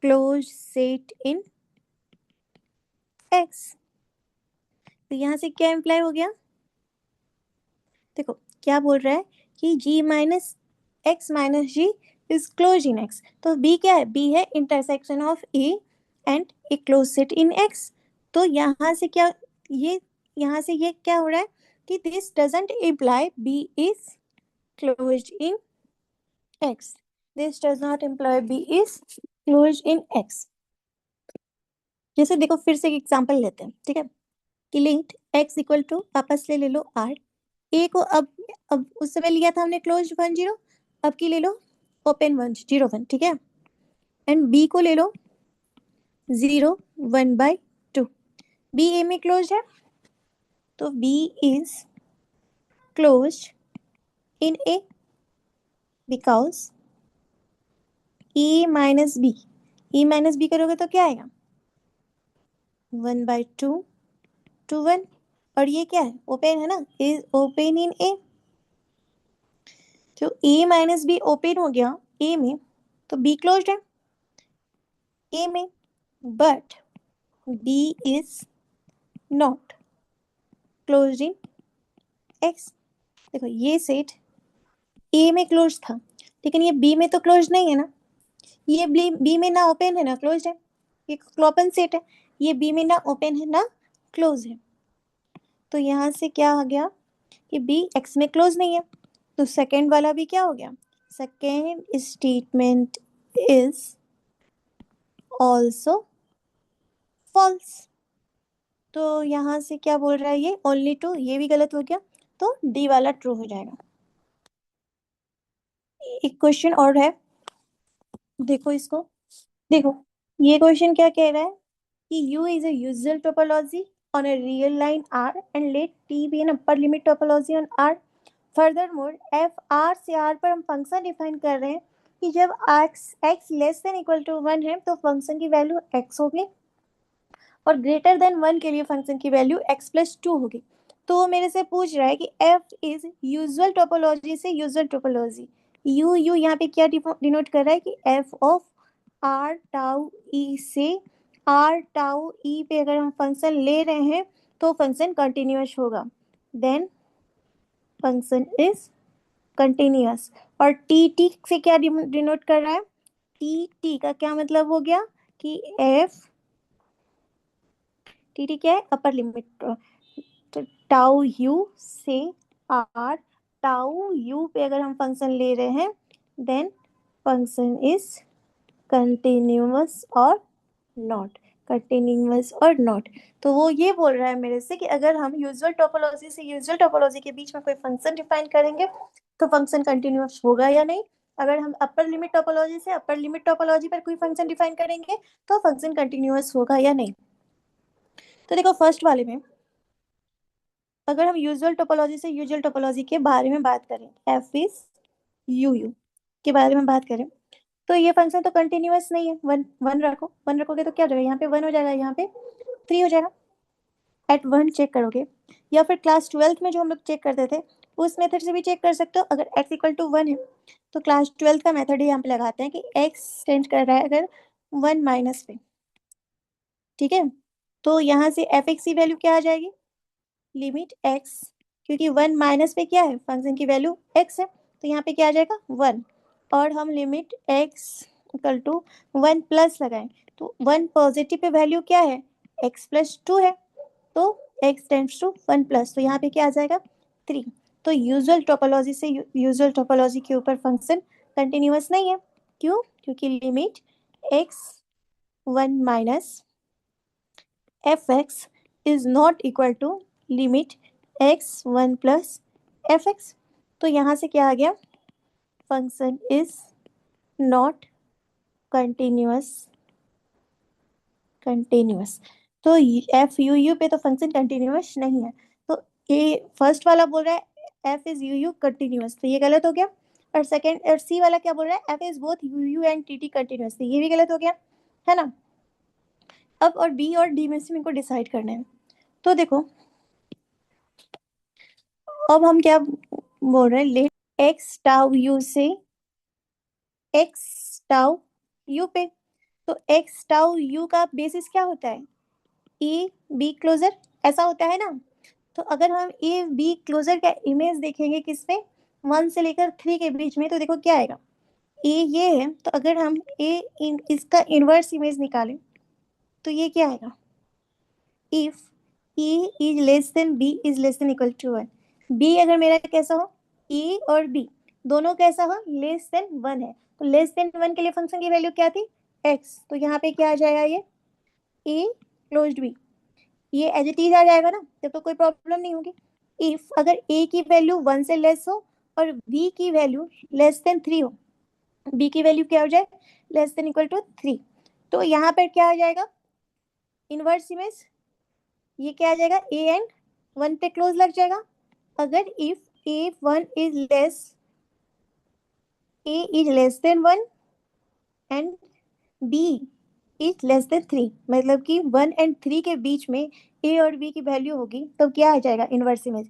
close set in X. तो यहां से क्या इंप्लाई हो गया? देखो क्या बोल रहा है कि g minus X minus G is close in X. तो b क्या है? b है intersection of a and a close set in x। तो यहाँ से क्या, ये यहाँ से ये क्या हो रहा है कि this doesn't imply b is closed in x, this does not imply b is closed in x। जैसे देखो फिर से एक एग्जांपल लेते हैं, ठीक है, कि लिंक्ड x इक्वल टू, वापस ले लो r। ए को अब उस समय लिया था हमने क्लोज 1 0, अब की ले लो ओपन 1 0 1, ठीक है, एंड बी को ले लो 0 1/2। बी ए में क्लोज है, तो B is close in A because A minus B, A minus B करोगे तो क्या आएगा? 1/2 to 1, और ये क्या है? ओपन है ना, इज ओपन इन ए। तो ए माइनस बी ओपन हो गया ए में, तो बी क्लोज्ड है ए में, but B is not closed in X. देखो ये सेट ए में क्लोज था, लेकिन ये बी में तो क्लोज नहीं है ना। ये बी में ना ओपन है ना क्लोज है, ये ओपन सेट है। ये बी में ना ओपन है ना क्लोज है। तो यहाँ से क्या आ गया कि बी एक्स में क्लोज नहीं है। तो सेकेंड वाला भी क्या हो गया? Second statement is also false. तो यहाँ से क्या बोल रहा है? ये ओनली टू, ये भी गलत हो गया, तो डी वाला ट्रू हो जाएगा। एक क्वेश्चन और है, देखो इसको, देखो ये क्वेश्चन क्या कह रहा है कि U is a usual topology on a real line R and let T be an upper limit topology on R. Furthermore, f R से R पर हम फंक्शन डिफाइन कर रहे हैं कि जब x less than equal to 1 है तो फंक्शन की वैल्यू x होगी और ग्रेटर देन 1 के लिए फंक्शन की वैल्यू x प्लस 2 होगी। तो वो मेरे से पूछ रहा है कि f इज यूजुअल टोपोलॉजी से यूजुअल टोपोलॉजी, यू यहाँ पे क्या डिनोट कर रहा है कि f of r tau e से r टाउ e पे अगर हम फंक्शन ले रहे हैं तो फंक्शन कंटिन्यूअस होगा, देन फंक्शन इज कंटिन्यूअस। और टी टी से क्या डिनोट कर रहा है, टी टी का क्या मतलब हो गया कि f टी टी क्या है, अपर लिमिट, तो टाउ यू से आर टाउ यू पे अगर हम फंक्शन ले रहे हैं देन फंक्शन इज कंटिन्यूअस और नॉट, कंटिन्यूअस और नॉट। तो वो ये बोल रहा है मेरे से कि अगर हम यूजुअल टोपोलॉजी से यूजुअल टोपोलॉजी के बीच में कोई फंक्शन डिफाइन करेंगे तो फंक्शन कंटिन्यूअस होगा या नहीं, अगर हम अपर लिमिट टोपोलॉजी से अपर लिमिट टोपोलॉजी पर कोई फंक्शन डिफाइन करेंगे तो फंक्शन कंटिन्यूअस होगा या नहीं। तो देखो फर्स्ट वाले में अगर हम यूजुअल टोपोलॉजी से यूजुअल टोपोलॉजी के बारे में बात करें, एफ इज यू यू के बारे में बात करें तो ये फंक्शन तो कंटिन्यूअस नहीं है, वन वन रखो, वन रखोगे तो क्या हो जाएगा, यहाँ पे वन हो जाएगा, यहाँ पे थ्री हो जाएगा, एट वन चेक करोगे, या फिर क्लास ट्वेल्थ में जो हम लोग चेक करते थे उस मेथड से भी चेक कर सकते हो। अगर एक्स इक्वल टू वन है तो क्लास ट्वेल्थ का मेथड ही यहाँ पे लगाते हैं कि एक्स टेंड कर रहा है अगर वन माइनस पे, ठीक है। तो यहाँ से एफ एक्स की वैल्यू क्या आ जाएगी, लिमिट एक्स, क्योंकि वन माइनस पे क्या है फंक्शन की वैल्यू एक्स है तो यहाँ पे क्या आ जाएगा वन, और हम limit X equal to one plus लगाएं तो वन पॉजिटिव पे वैल्यू क्या है एक्स प्लस टू है तो X tends to one plus, तो यहाँ पे क्या आ जाएगा थ्री। तो यूजुअल टोपोलॉजी से यूजुअल टोपोलॉजी के ऊपर फंक्शन कंटिन्यूअस नहीं है, क्यों, क्योंकि limit X one minus F X is not equal to limit X one plus F X. तो यहाँ से क्या आ गया, function is not continuous, continuous. तो एफ यू यू पे तो फंक्शन कंटिन्यूअस नहीं है, तो ये फर्स्ट वाला बोल रहा है F is you you continuous, तो ये गलत हो गया। और सेकंड और सी वाला क्या बोल रहा है F is both you you and T T continuous, तो ये भी गलत हो गया, है ना। अब और बी और डी में से मेरे को डिसाइड करना है। तो देखो अब हम क्या बोल रहे हैं, लेट एक्स टाउ यू से एक्स टाउ यू पे, तो एक्स टाउ यू का बेसिस क्या होता है ए बी क्लोजर, ऐसा होता है ना। तो अगर हम ए बी क्लोजर का इमेज देखेंगे किसमें, वन से लेकर थ्री के बीच में, तो देखो क्या आएगा, ए ये है तो अगर हम इसका इनवर्स इमेज निकालें तो ये क्या आएगा, if A is less than B is less than equal to one, B अगर मेरा कैसा हो, ए और बी दोनों कैसा हो लेस देन वन है, तो लेस देन वन के लिए फंक्शन की वैल्यू क्या थी एक्स, तो यहाँ पे क्या आ जाएगा ये ए क्लोज्ड बी, ये एज इट इज आ जाएगा ना, जब तो कोई प्रॉब्लम नहीं होगी। इफ अगर ए की वैल्यू वन से लेस हो और बी की वैल्यू लेस देन थ्री हो, बी की वैल्यू क्या हो जाए less than equal to three, तो यहाँ पर क्या आ जाएगा इनवर्स इमेज, ये क्या आ जाएगा ए एंड वन पे क्लोज लग जाएगा। अगर if A one is less, A is less than one and B is less than three, मतलब कि वन एंड थ्री के बीच में ए और बी की वैल्यू होगी तो क्या आ जाएगा इनवर्स इमेज,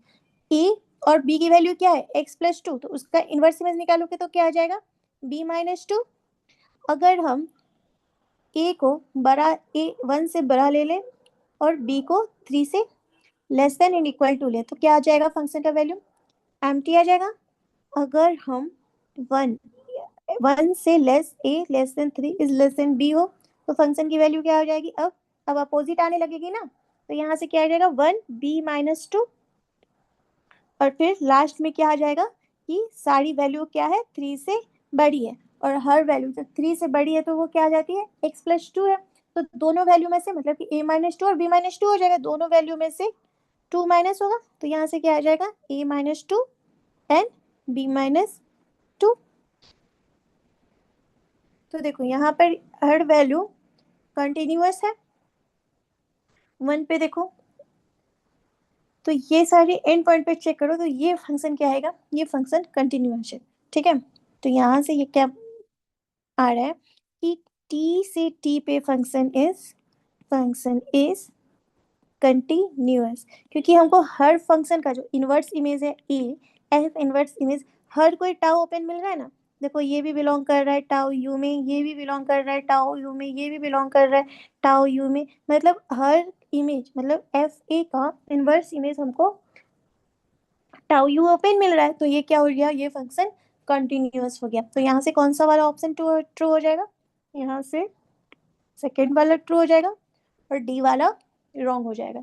ए और बी की वैल्यू क्या है एक्स प्लस टू, तो उसका इनवर्स इमेज निकालोगे तो क्या आ जाएगा बी माइनस टू। अगर हम ए को बड़ा ए वन से बड़ा ले लें और बी को थ्री से less than and equal to ले तो क्या आ जाएगा फंक्शन का वैल्यू एम्प्टी आ जाएगा। अगर हम वन वन से less A less than three is less than B हो तो फंक्शन की वैल्यू क्या हो जाएगी, अब अपोजिट आने लगेगी ना, तो यहाँ से क्या आ जाएगा वन बी माइनस टू, और फिर लास्ट में क्या आ जाएगा कि सारी वैल्यू क्या है थ्री से बड़ी है, और हर वैल्यू जब थ्री से बड़ी है तो वो क्या आ जाती है एक्स प्लस टू है, तो दोनों वैल्यू में से मतलब कि ए माइनस टू और बी माइनस टू हो जाएगा, दोनों वैल्यू में से टू माइनस होगा, तो यहाँ से क्या आ जाएगा A minus two and B minus two. तो देखो यहाँ पर हर वैल्यू कंटिन्यूअस है, 1 पे देखो, तो ये सारे एंड पॉइंट पे चेक करो, तो ये फंक्शन क्या आएगा, ये फंक्शन कंटिन्यूअस है। ठीक है, तो यहाँ से ये क्या आ रहा है कि t से t पे फंक्शन इज कंटिन्यूअस, क्योंकि हमको हर फंक्शन का जो इनवर्स इमेज है ए, एफ इनवर्स इमेज, हर कोई टाउ ओपन मिल रहा है ना। देखो ये भी बिलोंग कर रहा है टाउ यू में, ये भी बिलोंग कर रहा है टाउ यू में, ये भी बिलोंग कर रहा है टाउ यू में, मतलब हर इमेज, मतलब एफ ए का इनवर्स इमेज हमको टाउ यू ओपन मिल रहा है, तो ये क्या हो गया, ये फंक्शन कंटिन्यूअस हो गया। तो यहाँ से कौन सा वाला ऑप्शन ट्रू हो जाएगा, यहाँ से सेकेंड वाला ट्रू हो जाएगा और डी वाला रॉन्ग हो जाएगा।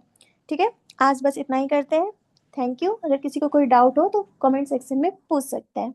ठीक है, आज बस इतना ही करते हैं। Thank you. अगर किसी को कोई डाउट हो तो कमेंट सेक्शन में पूछ सकते हैं।